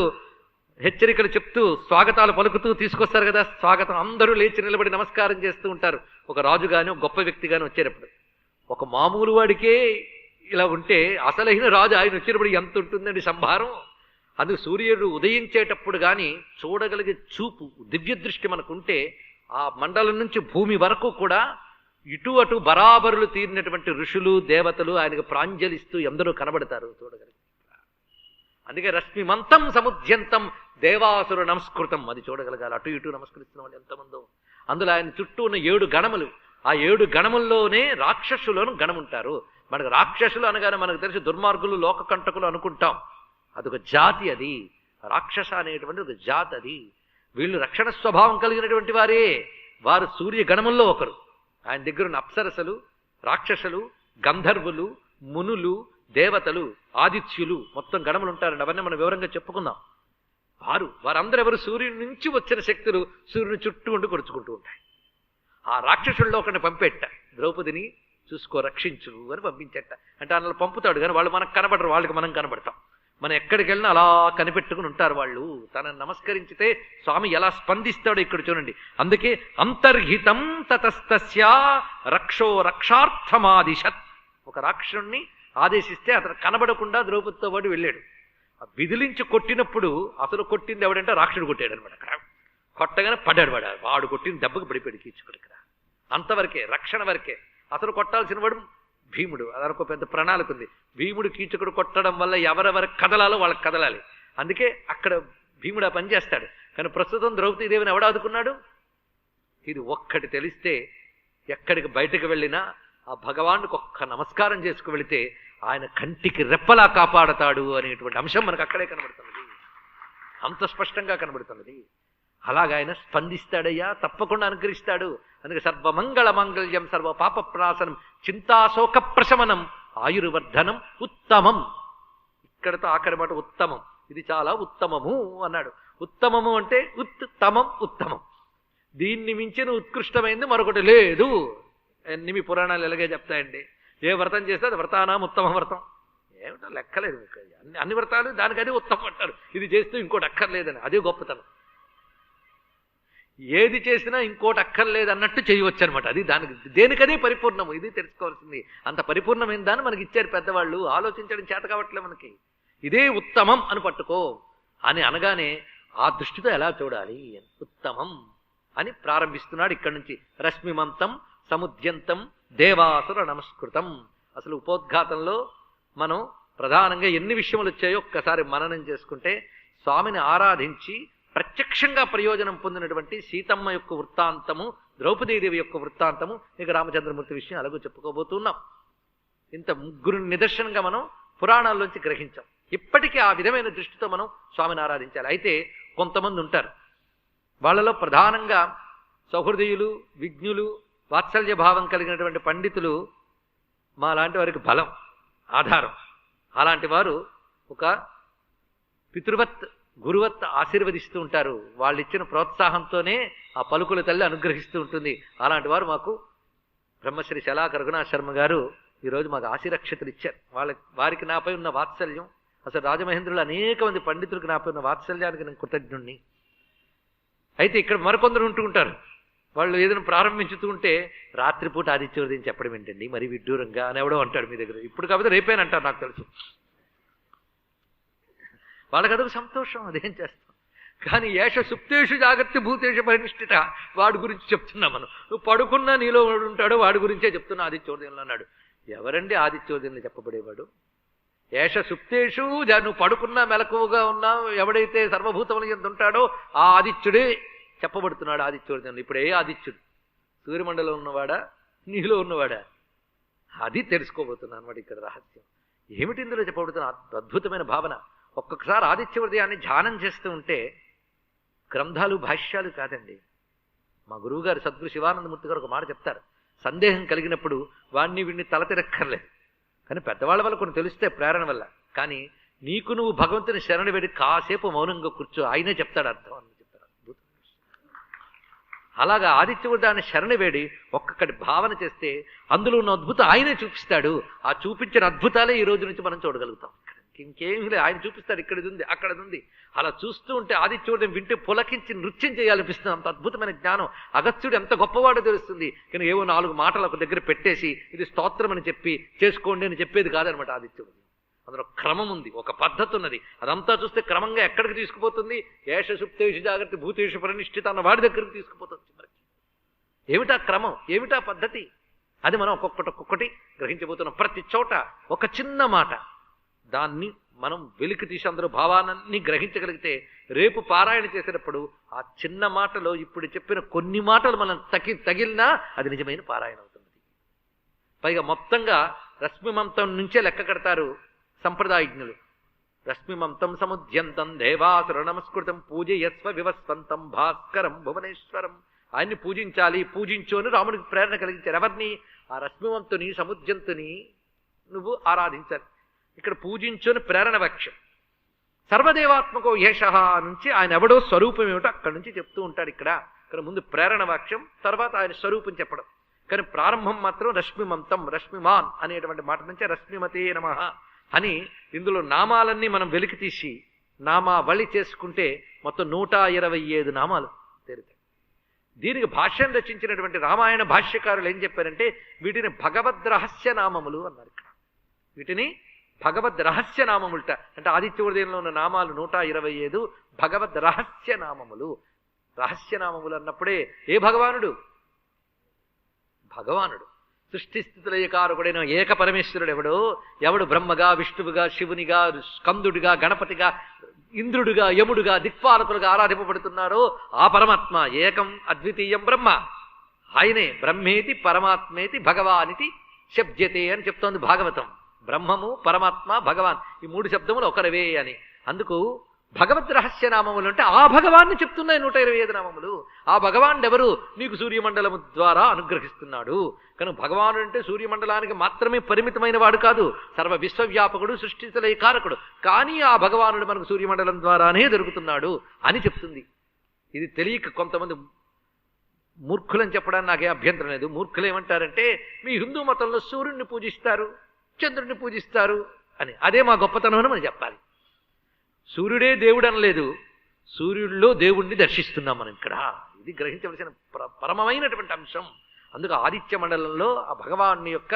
హెచ్చరికలు చెప్తూ స్వాగతాలు పలుకుతూ తీసుకొస్తారు కదా స్వాగతం. అందరూ లేచి నిలబడి నమస్కారం చేస్తూ ఉంటారు. ఒక రాజు గాని ఒక గొప్ప వ్యక్తి గాని వచ్చేటప్పుడు. ఒక మామూలు వాడికే ఇలా ఉంటే అసలైన రాజు ఆయన వచ్చినప్పుడు ఎంత ఉంటుందండి సంభారం. అందుకు సూర్యుడు ఉదయించేటప్పుడు కానీ చూడగలిగే చూపు, దివ్య దృష్టి మనకుంటే ఆ మండలం నుంచి భూమి వరకు కూడా ఇటు అటు బరాబరులు తీరినటువంటి ఋషులు దేవతలు ఆయనకు ప్రాంజలిస్తూ ఎందరో కనబడతారు చూడగలిగి. అందుకే రశ్మిమంతం సముద్యంతం దేవాసుర నమస్కృతం, అది చూడగలగాలి. అటు ఇటు నమస్కరిస్తున్న వాళ్ళు ఎంతమందో. అందులో ఆయన చుట్టూ ఉన్న 7 గణములు. ఆ 7 గణముల్లోనే రాక్షసులను గణముంటారు. మనకు రాక్షసులు అనగానే మనకు తెలిసి దుర్మార్గులు లోకకంటకులు అనుకుంటాం. అదొక జాతి. అది రాక్షస అనేటువంటి ఒక జాతి. అది వీళ్ళు రక్షణ స్వభావం కలిగినటువంటి వారే. వారు సూర్య గణముల్లో ఒకరు. ఆయన దగ్గర ఉన్న అప్సరసలు, రాక్షసులు, గంధర్వులు, మునులు, దేవతలు, ఆదిత్యులు మొత్తం గణములు ఉంటారండి. అవన్నీ మనం వివరంగా చెప్పుకుందాం. వారందరూ ఎవరు? సూర్యుడి నుంచి వచ్చిన శక్తులు సూర్యుని చుట్టూ ఉండి కొరుచుకుంటూ ఉంటాయి. ఆ రాక్షసుల్లో ఒకరిని పంపెట్ట, ద్రౌపదిని చూసుకో రక్షించు అని పంపించట. అంటే అలా పంపుతాడు కానీ వాళ్ళు మనకు కనబడరు, వాళ్ళకి మనం కనబడతాం. మనం ఎక్కడికి వెళ్ళినా అలా కనిపెట్టుకుని ఉంటారు వాళ్ళు. తనని నమస్కరించితే స్వామి ఎలా స్పందిస్తాడో ఇక్కడ చూడండి. అందుకే అంతర్హితం తతస్తస్య రక్షో రక్షార్థమాదిశత్. ఒక రాక్షసుణ్ణి ఆదేశిస్తే అతను కనబడకుండా ద్రౌపదితో పాటు వెళ్ళాడు. విదిలించి కొట్టినప్పుడు అసలు కొట్టింది ఎవడంటే రాక్షసుడు కొట్టాడు అనమాట. అక్కడ కొట్టగానే పడ్డాడు. వాడు కొట్టిన దెబ్బకు పడిపోయాడు కీచుకుడు. ఇక్కడ అంతవరకే, రక్షణ వరకే. అసలు కొట్టాల్సిన వాడు భీముడు. అదొక పెద్ద ప్రణాళిక ఉంది. భీముడు కీచకుడు కొట్టడం వల్ల ఎవరెవరికి కదలాలో వాళ్ళకి కదలాలి. అందుకే అక్కడ భీముడు ఆ పని చేస్తాడు. కానీ ప్రస్తుతం ద్రౌపదీదేవిని ఎవడాదుకున్నాడు? ఇది ఒక్కటి తెలిస్తే ఎక్కడికి బయటకు వెళ్ళినా ఆ భగవానుడికి ఒక్క నమస్కారం చేసుకు వెళితే ఆయన కంటికి రెప్పలా కాపాడతాడు అనేటువంటి అంశం మనకు అక్కడే కనబడుతున్నది. అంత స్పష్టంగా కనబడుతున్నది. అలాగ ఆయన స్పందిస్తాడయ్యా, తప్పకుండా అనుకరిస్తాడు. అందుకే సర్వమంగళ మంగళ్యం సర్వ పాప ప్రాసనం చింతాశోక ప్రశమనం ఆయుర్వర్ధనం ఉత్తమం. ఇక్కడతో ఆఖరి మాట ఉత్తమం. ఇది చాలా ఉత్తమము అన్నాడు. ఉత్తమము అంటే ఉత్తమం, ఉత్తమం. దీన్ని మించిన ఉత్కృష్టమైంది మరొకటి లేదు. అన్ని మీ పురాణాలు ఎలాగే చెప్తాయండి. ఏ వ్రతం చేస్తే అది వ్రతానాం ఉత్తమ వ్రతం. ఏమిటో లెక్కలేదు. అన్ని వ్రతాలు దానికి అదే ఉత్తమం అంటారు. ఇది చేస్తూ ఇంకోటి అక్కర్లేదని, అదే గొప్పతనం. ఏది చేసినా ఇంకోటి అక్కర్లేదు అన్నట్టు చేయవచ్చు అనమాట. అది దానికి దేనికదే పరిపూర్ణము. ఇది తెలుసుకోవాల్సింది. అంత పరిపూర్ణమైన దాన్ని మనకి ఇచ్చారు పెద్దవాళ్ళు. ఆలోచించడం చేత కావట్లే మనకి. ఇదే ఉత్తమం అని పట్టుకో అని అనగానే ఆ దృష్టితో ఎలా చూడాలి? ఉత్తమం అని ప్రారంభిస్తున్నాడు ఇక్కడి నుంచి. రశ్మిమంతం సముద్యంతం దేవాసుర నమస్కృతం. అసలు ఉపోద్ఘాతంలో మనం ప్రధానంగా ఎన్ని విషయములు వచ్చాయో ఒక్కసారి మననం చేసుకుంటే, స్వామిని ఆరాధించి ప్రత్యక్షంగా ప్రయోజనం పొందినటువంటి సీతమ్మ యొక్క వృత్తాంతము, ద్రౌపదీదేవి యొక్క వృత్తాంతము, ఇక రామచంద్రమూర్తి విషయం అలాగూ చెప్పుకోబోతున్నాం. ఇంత ముగ్గురు నిదర్శనంగా మనం పురాణాల్లోంచి గ్రహించాం. ఇప్పటికీ ఆ విధమైన దృష్టితో మనం స్వామిని ఆరాధించాలి. అయితే కొంతమంది ఉంటారు, వాళ్ళలో ప్రధానంగా సౌహృదయులు, విజ్ఞులు, వాత్సల్య భావం కలిగినటువంటి పండితులు మా లాంటి వారికి బలం, ఆధారం. అలాంటి వారు ఒక పితృవత్ గురువత్ ఆశీర్వదిస్తూ ఉంటారు. వాళ్ళు ఇచ్చిన ప్రోత్సాహంతోనే ఆ పలుకుల తల్లి అనుగ్రహిస్తూ ఉంటుంది. అలాంటి వారు మాకు బ్రహ్మశ్రీ శలాక రఘునాథ శర్మ గారు ఈరోజు మాకు ఆశీరక్షతలు ఇచ్చారు. వారికి నాపై ఉన్న వాత్సల్యం, అసలు రాజమహేంద్రులు అనేక మంది పండితులకు నాపై ఉన్న వాత్సల్యానికి నేను కృతజ్ఞుణ్ణి. అయితే ఇక్కడ మరికొందరు ఉంటూ ఉంటారు. వాళ్ళు ఏదైనా ప్రారంభించుతూ ఉంటే రాత్రిపూట ఆదిత్యోదయం చెప్పడం ఏంటండి మరి విడ్డూరంగా అని ఎవడో అంటాడు మీ దగ్గర. ఇప్పుడు కాకపోతే రేపేనంటారు నాకు తెలుసు. వాళ్ళకి అదొక సంతోషం, అదేం చేస్తాం. కానీ ఏష సుప్తేషు జాగ్రత్త భూతేషు పరినిష్ఠిత, వాడి గురించి చెప్తున్నా మనం. నువ్వు పడుకున్నా నీలో ఉంటాడో వాడి గురించే చెప్తున్నా ఆదిత్యోదయంలో అన్నాడు. ఎవరండి ఆదిత్యోదయంలో చెప్పబడేవాడు? ఏష సుప్తేషు, నువ్వు పడుకున్నా మెలకువగా ఉన్నా ఎవడైతే సర్వభూతములు ఎంత ఉంటాడో ఆ ఆదిత్యుడే చెప్పబడుతున్నాడు ఆదిత్యోదయంలో. ఇప్పుడు ఏ ఆదిత్యుడు? సూర్యమండలం ఉన్నవాడా, నీలో ఉన్నవాడా? అది తెలుసుకోబోతున్నా అనమాట ఇక్కడ రహస్యం. ఏమిటి ఇందులో చెప్పబడుతున్న అద్భుతమైన భావన. ఒక్కొక్కసారి ఆదిత్య హృదయాన్ని ధ్యానం చేస్తూ ఉంటే గ్రంథాలు భాష్యాలు కాదండి. మా గురువుగారు సద్గురు శివానందమూర్తి గారు ఒక మాట చెప్తారు, సందేహం కలిగినప్పుడు వాడిని వీడిని తల తిరక్కర్లేదు, కానీ పెద్దవాళ్ళ వల్ల కొన్ని తెలిస్తే ప్రేరణ వల్ల. కానీ నీకు నువ్వు భగవంతుని శరణు వేడి కాసేపు మౌనంగా కూర్చో, ఆయనే చెప్తాడు అర్థం అని చెప్తాడు. అద్భుతం. అలాగా ఆదిత్య హృదయాన్ని శరణు వేడి ఒక్కొక్కటి భావన చేస్తే అందులో ఉన్న అద్భుతం ఆయనే చూపిస్తాడు. ఆ చూపించిన అద్భుతాలే ఈ రోజు నుంచి మనం చూడగలుగుతాం. ఇంకేమీ లేదు, ఆయన చూపిస్తాడు, ఇక్కడిది ఉంది అక్కడది ఉంది. అలా చూస్తూ ఉంటే ఆదిత్య హృదయం వింటే పులకించి నృత్యం చేయాలనిపిస్తుంది. అంత అద్భుతమైన జ్ఞానం. అగస్త్యుడు ఎంత గొప్పవాడో తెలుస్తుంది. కానీ ఏవో 4 మాటలు ఒక దగ్గర పెట్టేసి ఇది స్తోత్రం అని చెప్పి చేసుకోండి అని చెప్పేది కాదనమాట ఆదిత్య హృదయం. అందులో క్రమం ఉంది, ఒక పద్ధతి ఉన్నది. అదంతా చూస్తే క్రమంగా ఎక్కడికి తీసుకుపోతుంది? ఏష సుప్తేషు జాగ్రత్త భూతేషు పరినిష్ఠిత అన్న వాడి దగ్గరికి తీసుకుపోతుంది. ఏమిటా క్రమం, ఏమిటా పద్ధతి? అది మనం ఒక్కొక్కటి గ్రహించబోతున్నాం. ప్రతి చోట ఒక చిన్న మాట, దాన్ని మనం వెలికి తీసి అందరూ భావాన్ని గ్రహించగలిగితే రేపు పారాయణ చేసేటప్పుడు ఆ చిన్న మాటలో ఇప్పుడు చెప్పిన కొన్ని మాటలు మనం తగిలినా అది నిజమైన పారాయణ అవుతుంది. పైగా మొత్తంగా రశ్మిమంతం నుంచే లెక్క కడతారు సంప్రదాయజ్ఞులు. రశ్మిమంతం సముద్యంతం దేవాసుర నమస్కృతం పూజయస్వ వివస్వంతం భాస్కరం భువనేశ్వరం. ఆయన్ని పూజించాలి, పూజించు అని రాముడికి ప్రేరణ కలిగించారు. ఎవరిని? ఆ రశ్మివంతుని సముద్యంతుని నువ్వు ఆరాధించాలి. ఇక్కడ పూజించుని ప్రేరణ వాక్యం. సర్వదేవాత్మకో యేష నుంచి ఆయన ఎవడో స్వరూపం ఏమిటో అక్కడి నుంచి చెప్తూ ఉంటాడు. ఇక్కడ ముందు ప్రేరణ వాక్యం, తర్వాత ఆయన స్వరూపం చెప్పడం. కానీ ప్రారంభం మాత్రం రశ్మిమంతం, రశ్మిమాన్ అనేటువంటి మాట నుంచే రశ్మిమతే నమః అని. ఇందులో నామాలన్నీ మనం వెలికి తీసి నామావళి చేసుకుంటే మొత్తం 127 నామాలు తేరుతాయి. దీనికి భాష్యం రచించినటువంటి రామాయణ భాష్యకారులు ఏం చెప్పారంటే వీటిని భగవద్ రహస్య నామములు అన్నారు. ఇక్కడ వీటిని భగవద్ రహస్య నామములట. అంటే ఆదిత్య హృదయంలో ఉన్న నామాలు 125 భగవద్ రహస్య నామములు. రహస్య నామములు అన్నప్పుడే ఏ భగవానుడు? భగవానుడు. సృష్టి స్థితిలయకారకుడైన ఏక పరమేశ్వరుడు ఎవడు బ్రహ్మగా, విష్ణువుగా, శివునిగా, స్కందుడిగా, గణపతిగా, ఇంద్రుడిగా, యముడుగా, దిక్పాలకులుగా ఆరాధింపబడుతున్నారో ఆ పరమాత్మ ఏకం అద్వితీయం బ్రహ్మ. ఆయనే బ్రహ్మేతి పరమాత్మేతి భగవానితి శబ్ద్యతే అని చెప్తోంది భాగవతం. బ్రహ్మము, పరమాత్మ, భగవాన్ ఈ 3 శబ్దములు ఒకరవే అని. అందుకు భగవద్ రహస్య నామములు అంటే ఆ భగవాన్ని చెప్తున్నాయి 125 నామములు. ఆ భగవాన్ ఎవరు? నీకు సూర్యమండలము ద్వారా అనుగ్రహిస్తున్నాడు. కనుక భగవానుడు అంటే సూర్యమండలానికి మాత్రమే పరిమితమైన వాడు కాదు, సర్వ విశ్వవ్యాపకుడు, సృష్టిలయ కారకుడు. కానీ ఆ భగవానుడు మనకు సూర్యమండలం ద్వారానే దొరుకుతున్నాడు అని చెప్తుంది. ఇది తెలియక కొంతమంది మూర్ఖులని చెప్పడానికి నాకే అభ్యంతరం లేదు. మూర్ఖులు ఏమంటారంటే మీ హిందూ మతంలో సూర్యుడిని పూజిస్తారు, చంద్రుడిని పూజిస్తారు అని. అదే మా గొప్పతనం అని మనం చెప్పాలి. సూర్యుడే దేవుడు అనలేదు, సూర్యుడిలో దేవుణ్ణి దర్శిస్తున్నాం మనం ఇక్కడ. ఇది గ్రహించవలసిన పరమమైనటువంటి అంశం. అందుకు ఆదిత్య మండలంలో ఆ భగవాన్ని యొక్క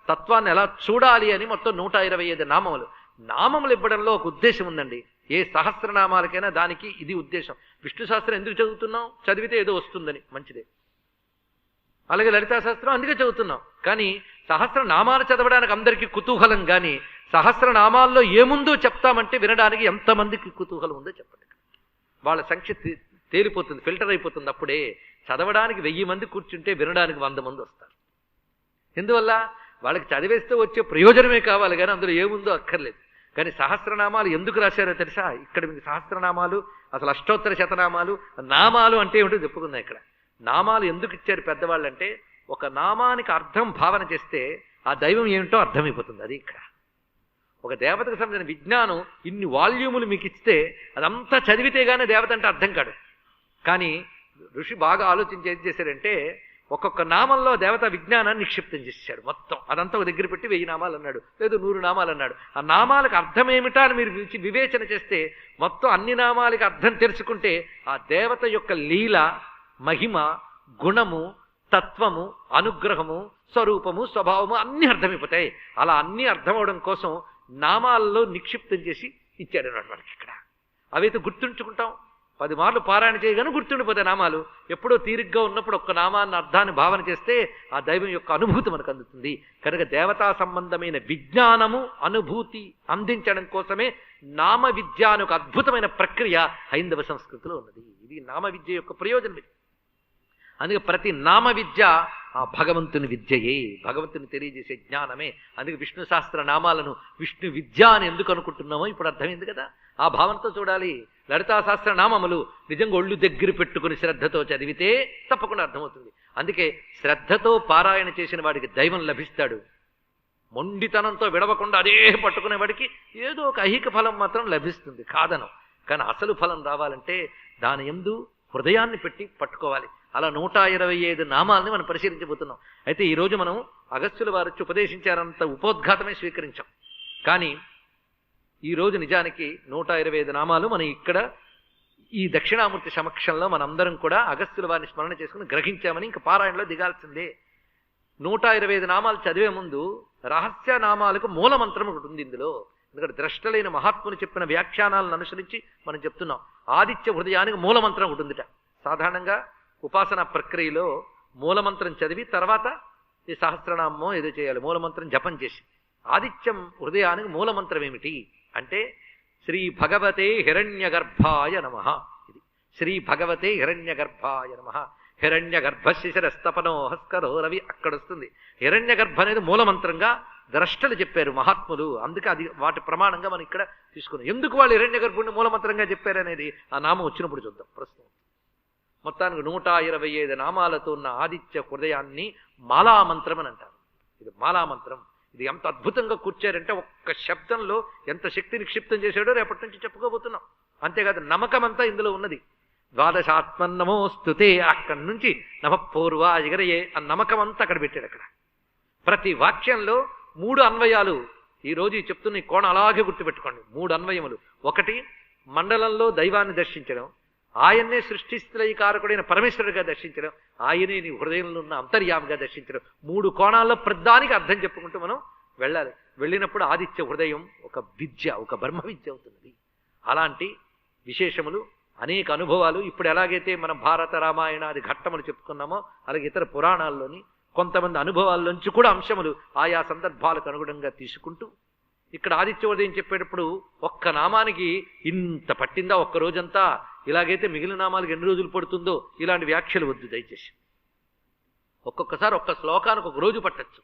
తత్వాన్ని ఎలా చూడాలి అని మొత్తం 125 నామములు. నామములు ఇవ్వడంలో ఒక ఉద్దేశం ఉందండి. ఏ సహస్రనామాలకైనా దానికి ఇది ఉద్దేశం. విష్ణు సహస్రం ఎందుకు చదువుతున్నాం? చదివితే ఏదో వస్తుందని, మంచిదే. అలాగే లలితా సహస్రం అందుకే చదువుతున్నాం. కానీ సహస్రనామాలు చదవడానికి అందరికీ కుతూహలం. కానీ సహస్రనామాల్లో ఏముందో చెప్తామంటే వినడానికి ఎంతమందికి కుతూహలం ఉందో చెప్పండి. వాళ్ళ సంఖ్య తేలిపోతుంది, ఫిల్టర్ అయిపోతుంది. అప్పుడే చదవడానికి 1000 మంది కూర్చుంటే వినడానికి 100 మంది వస్తారు. ఎందువల్ల? వాళ్ళకి చదివేస్తే వచ్చే ప్రయోజనమే కావాలి, కానీ అందులో ఏముందో అక్కర్లేదు. కానీ సహస్రనామాలు ఎందుకు రాశారో తెలుసా? ఇక్కడ మీకు సహస్రనామాలు, అసలు అష్టోత్తర శతనామాలు, నామాలు అంటే ఏమిటో చెప్పుకుందాం. ఇక్కడ నామాలు ఎందుకు ఇచ్చారు పెద్దవాళ్ళు అంటే, ఒక నామానికి అర్థం భావన చేస్తే ఆ దైవం ఏమిటో అర్థమైపోతుంది. అది ఇక్కడ ఒక దేవతకు సంబంధించిన విజ్ఞానం ఇన్ని వాల్యూములు మీకు ఇస్తే అదంతా చదివితే గానీ దేవత అంటే అర్థం కాదు. కానీ ఋషి బాగా ఆలోచించి ఏం చేశారంటే ఒక్కొక్క నామంలో దేవత విజ్ఞానాన్ని నిక్షిప్తం చేశాడు. మొత్తం అదంతా ఒక దగ్గర పెట్టి 1000 నామాలు అన్నాడు, లేదు 100 నామాలు అన్నాడు. ఆ నామాలకు అర్థం ఏమిటా అని మీరు వివేచన చేస్తే మొత్తం అన్ని నామాలకి అర్థం తెలుసుకుంటే ఆ దేవత యొక్క లీల, మహిమ, గుణము, తత్వము, అనుగ్రహము, స్వరూపము, స్వభావము అన్నీ అర్థమైపోతాయి. అలా అన్నీ అర్థమవడం కోసం నామాల్లో నిక్షిప్తం చేసి ఇచ్చాడు అన్నమాట మనకి ఇక్కడ. అవైతే గుర్తుంచుకుంటాం, 10 మార్లు పారాయణ చేయగానే గుర్తుండిపోతాయి నామాలు. ఎప్పుడో తీరిగ్గా ఉన్నప్పుడు ఒక్క నామాన్ని అర్థాన్ని భావన చేస్తే ఆ దైవం యొక్క అనుభూతి మనకు అందుతుంది. కనుక దేవతా సంబంధమైన విజ్ఞానము, అనుభూతి అందించడం కోసమే నామ విద్య అనే ఒక అద్భుతమైన ప్రక్రియ హైందవ సంస్కృతిలో ఉన్నది. ఇది నామ విద్య యొక్క ప్రయోజనం. అందుకే ప్రతి నామ విద్య ఆ భగవంతుని విద్యయే, భగవంతుని తెలియజేసే జ్ఞానమే. అందుకే విష్ణు సహస్ర నామాలను విష్ణు విద్య అని ఎందుకు అనుకుంటున్నామో ఇప్పుడు అర్థమైంది కదా. ఆ భావంతో చూడాలి. లలితా సహస్ర నామములు నిజంగా ఒళ్ళు దగ్గర పెట్టుకుని శ్రద్ధతో చదివితే తప్పకుండా అర్థమవుతుంది. అందుకే శ్రద్ధతో పారాయణ చేసిన వాడికి దైవం లభిస్తాడు. మొండితనంతో విడవకుండా అదే పట్టుకునేవాడికి ఏదో ఒక ఐహిక ఫలం మాత్రం లభిస్తుంది, కాదనం. కానీ అసలు ఫలం రావాలంటే దాని యందు హృదయాన్ని పెట్టి పట్టుకోవాలి. అలా 125 నామాలని మనం పరిశీలించబోతున్నాం. అయితే ఈరోజు మనం అగస్త్యుల వారు ఉపదేశించారంత ఉపోద్ఘాతమే స్వీకరించాం. కానీ ఈరోజు నిజానికి 125 నామాలు మనం ఇక్కడ ఈ దక్షిణామూర్తి సమక్షంలో మనందరం కూడా అగస్త్యుల వారిని స్మరణ చేసుకుని గ్రహించామని ఇంకా పారాయణలో దిగాల్సిందే. 125 నామాలు చదివే ముందు రహస్య నామాలకు మూలమంత్రం ఒకటి ఉంది ఇందులో. ఎందుకంటే ద్రష్టలైన మహాత్ముని చెప్పిన వ్యాఖ్యానాలను అనుసరించి మనం చెప్తున్నాం. ఆదిత్య హృదయానికి మూలమంత్రం ఒకటి ఉందిట. సాధారణంగా ఉపాసనా ప్రక్రియలో మూలమంత్రం చదివి తర్వాత ఈ సహస్రనామో ఏదో చేయాలి, మూలమంత్రం జపం చేసి. ఆదిత్యం హృదయానికి మూలమంత్రం ఏమిటి అంటే శ్రీ భగవతే హిరణ్యగర్భాయ నమః. ఇది శ్రీ భగవతే హిరణ్యగర్భాయ నమః. హిరణ్యగర్భశిశిరస్తపనో హస్కరో రవి అక్కడ వస్తుంది. హిరణ్యగర్భ అనేది మూలమంత్రంగా ద్రష్టలు చెప్పారు మహాత్ములు. అందుకే అది వాటి ప్రమాణంగా మనం ఇక్కడ తీసుకున్నాం. ఎందుకు వాళ్ళు హిరణ్యగర్భుడిని మూలమంత్రంగా చెప్పారనేది ఆ నామం వచ్చినప్పుడు చూద్దాం. ప్రస్తుతం మొత్తానికి 125 నామాలతో ఉన్న ఆదిత్య హృదయాన్ని మాలామంత్రం అని అంటారు. ఇది మాలామంత్రం. ఇది ఎంత అద్భుతంగా కూర్చారంటే ఒక్క శబ్దంలో ఎంత శక్తి నిక్షిప్తం చేశాడో రేపటి నుంచి చెప్పుకోబోతున్నాం. అంతేకాదు నమ్మకం అంతా ఇందులో ఉన్నది. ద్వాదశాత్మన్నమోస్తుతే అక్కడి నుంచి నమఃపూర్వ ఎగరయే ఆ నమ్మకం అంతా అక్కడ పెట్టాడు. అక్కడ ప్రతి వాక్యంలో 3 అన్వయాలు. ఈ రోజు చెప్తున్న ఈ కోణ అలాగే గుర్తుపెట్టుకోండి. 3 అన్వయములు. ఒకటి మండలంలో దైవాన్ని దర్శించడం, ఆయన్నే సృష్టిస్థితికారకుడైన పరమేశ్వరుడిగా దర్శించడం, ఆయనే నీ హృదయంలో ఉన్న అంతర్యామిగా దర్శించడం. 3 కోణాల్లో ప్రధానికి అర్థం చెప్పుకుంటూ మనం వెళ్ళాలి. వెళ్ళినప్పుడు ఆదిత్య హృదయం ఒక విద్య, ఒక బ్రహ్మ విద్య అవుతున్నది. అలాంటి విశేషములు అనేక అనుభవాలు ఇప్పుడు ఎలాగైతే మనం భారత రామాయణాది ఘట్టములు చెప్పుకున్నామో అలాగే ఇతర పురాణాల్లోని కొంతమంది అనుభవాల్లోంచి కూడా అంశములు ఆయా సందర్భాలకు అనుగుణంగా తీసుకుంటూ ఇక్కడ ఆదిత్య ఉదయం చెప్పేటప్పుడు ఒక్క నామానికి ఇంత పట్టిందా ఒక్క రోజంతా, ఇలాగైతే మిగిలిన నామాలకు ఎన్ని రోజులు పడుతుందో ఇలాంటి వ్యాఖ్యలు వద్దు దయచేసి. ఒక్కొక్కసారి ఒక్క శ్లోకానికి ఒక రోజు పట్టచ్చు,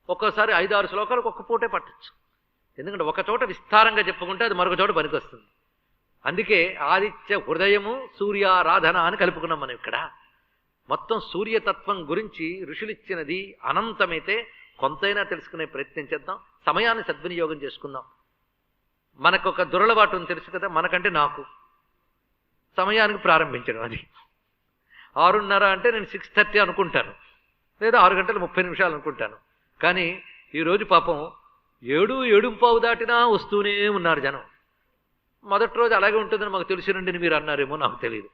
ఒక్కోసారి 5-6 శ్లోకాలకు ఒక్క పూటే పట్టచ్చు. ఎందుకంటే ఒక చోట విస్తారంగా చెప్పుకుంటే అది మరొక చోట పనికొస్తుంది. అందుకే ఆదిత్య హృదయము సూర్యారాధన అని కలుపుకున్నాం మనం ఇక్కడ. మొత్తం సూర్యతత్వం గురించి ఋషులిచ్చినది అనంతమైతే కొంతైనా తెలుసుకునే ప్రయత్నం చేద్దాం. సమయాన్ని సద్వినియోగం చేసుకుందాం. మనకొక దురలవాటు ఉంది తెలుసు కదా, మనకంటే నాకు సమయానికి ప్రారంభించడం. అది 6:30 అంటే నేను 6:30 అనుకుంటాను, లేదా 6 గంటల 30 నిమిషాలు అనుకుంటాను. కానీ ఈరోజు పాపం 7:15 దాటినా వస్తూనే ఉన్నారు జనం. మొదటి రోజు అలాగే ఉంటుందని మాకు తెలిసినండి మీరు అన్నారేమో నాకు తెలియదు.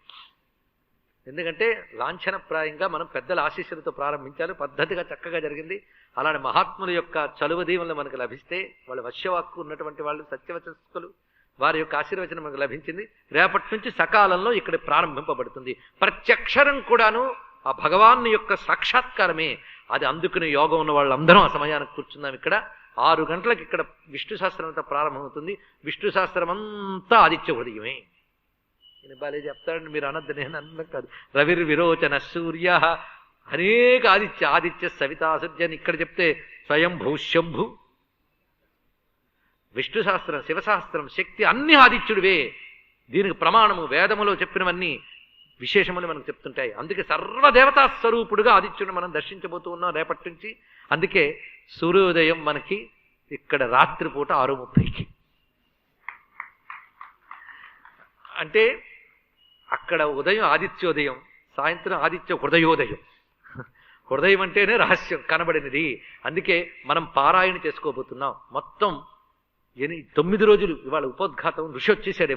ఎందుకంటే లాంఛనప్రాయంగా మనం పెద్దల ఆశీస్సులతో ప్రారంభించాలి. పద్ధతిగా చక్కగా జరిగింది. అలాంటి మహాత్ముల యొక్క చలువ దీవెనలు మనకు లభిస్తే, వాళ్ళ వశ్యవాక్కు ఉన్నటువంటి వాళ్ళు సత్యవచస్కులు, వారి యొక్క ఆశీర్వచనం మనకు లభించింది. రేపటి నుంచి సకాలంలో ఇక్కడ ప్రారంభింపబడుతుంది. ప్రత్యక్షరం కూడాను ఆ భగవాన్ యొక్క సాక్షాత్కారమే. అది అందుకునే యోగం ఉన్న వాళ్ళందరం ఆ సమయానికి కూర్చున్నాం. ఇక్కడ 6 గంటలకు ఇక్కడ విష్ణు శాస్త్రం అంతా ప్రారంభమవుతుంది. విష్ణు శాస్త్రం అంతా ఆదిత్య హృదయమే. నేను బాలే చెప్తాడండి, మీరు అనద్దు, నేను అన్న కాదు. రవిర్విరోచన సూర్య అనేక ఆదిత్య సవితాసూర్యని ఇక్కడ చెప్తే స్వయంభూ శంభు. విష్ణు శాస్త్రం, శివశాస్త్రం, శక్తి అన్ని ఆదిత్యుడివే. దీనికి ప్రమాణము వేదములో చెప్పినవన్నీ విశేషములు మనకు చెప్తుంటాయి. అందుకే సర్వదేవతా స్వరూపుడుగా ఆదిత్యుడిని మనం దర్శించబోతూ ఉన్నాం రేపటి నుంచి. అందుకే సూర్యోదయం మనకి ఇక్కడ రాత్రిపూట 6:30కి. అంటే అక్కడ ఉదయం ఆదిత్యోదయం, సాయంత్రం ఆదిత్య హృదయోదయం. హృదయం అంటేనే రహస్యం కనబడినది. అందుకే మనం పారాయణ చేసుకోబోతున్నాం. మొత్తం 9 రోజులు. ఇవాళ ఉపోద్ఘాతం, ఋషి వచ్చేసాడు.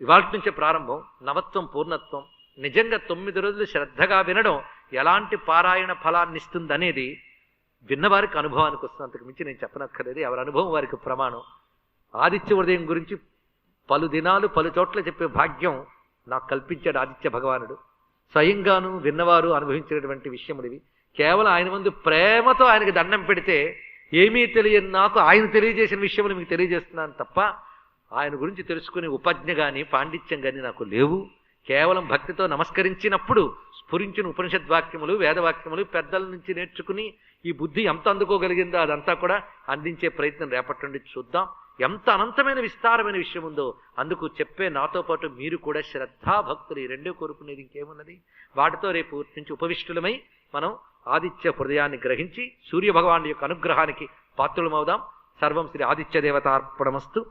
ఇవాళ నుంచే ప్రారంభం. నవత్వం, పూర్ణత్వం. నిజంగా 9 రోజులు శ్రద్ధగా వినడం ఎలాంటి పారాయణ ఫలాన్ని ఇస్తుంది అనేది విన్నవారికి అనుభవానికి వస్తుంది. అంతకు మించి నేను చెప్పనక్కర్లేదు. ఎవరి అనుభవం వారికి ప్రమాణం. ఆదిత్య హృదయం గురించి పలు దినాలు పలు చోట్ల చెప్పే భాగ్యం నాకు కల్పించాడు ఆదిత్య భగవానుడు. స్వయంగాను విన్నవారు అనుభవించినటువంటి విషయములు ఇవి. కేవలం ఆయన ముందు ప్రేమతో ఆయనకి దండం పెడితే ఏమీ తెలియని నాకు ఆయన తెలియజేసిన విషయములు మీకు తెలియజేస్తున్నాను తప్ప ఆయన గురించి తెలుసుకునే ఉపజ్ఞ కానీ పాండిత్యం కానీ నాకు లేవు. కేవలం భక్తితో నమస్కరించినప్పుడు స్ఫురించిన ఉపనిషద్వాక్యములు వేదవాక్యములు పెద్దల నుంచి నేర్చుకుని ఈ బుద్ధి ఎంత అందుకోగలిగిందో అదంతా కూడా అందించే ప్రయత్నం రేపటి నుండి చూద్దాం. ఎంత అనంతమైన విస్తారమైన విషయం ఉందో అందుకు చెప్పే నాతో పాటు మీరు కూడా శ్రద్ధాభక్తులు ఈ రెండో కోరుకునేది ఇంకేమున్నది. వాటితో రేపు నుంచి ఉపవిష్టులమై మనం ఆదిత్య హృదయాన్ని గ్రహించి సూర్యభగవాను యొక్క అనుగ్రహానికి పాత్రులమవుదాం. సర్వం శ్రీ ఆదిత్య దేవతార్పణమస్తు.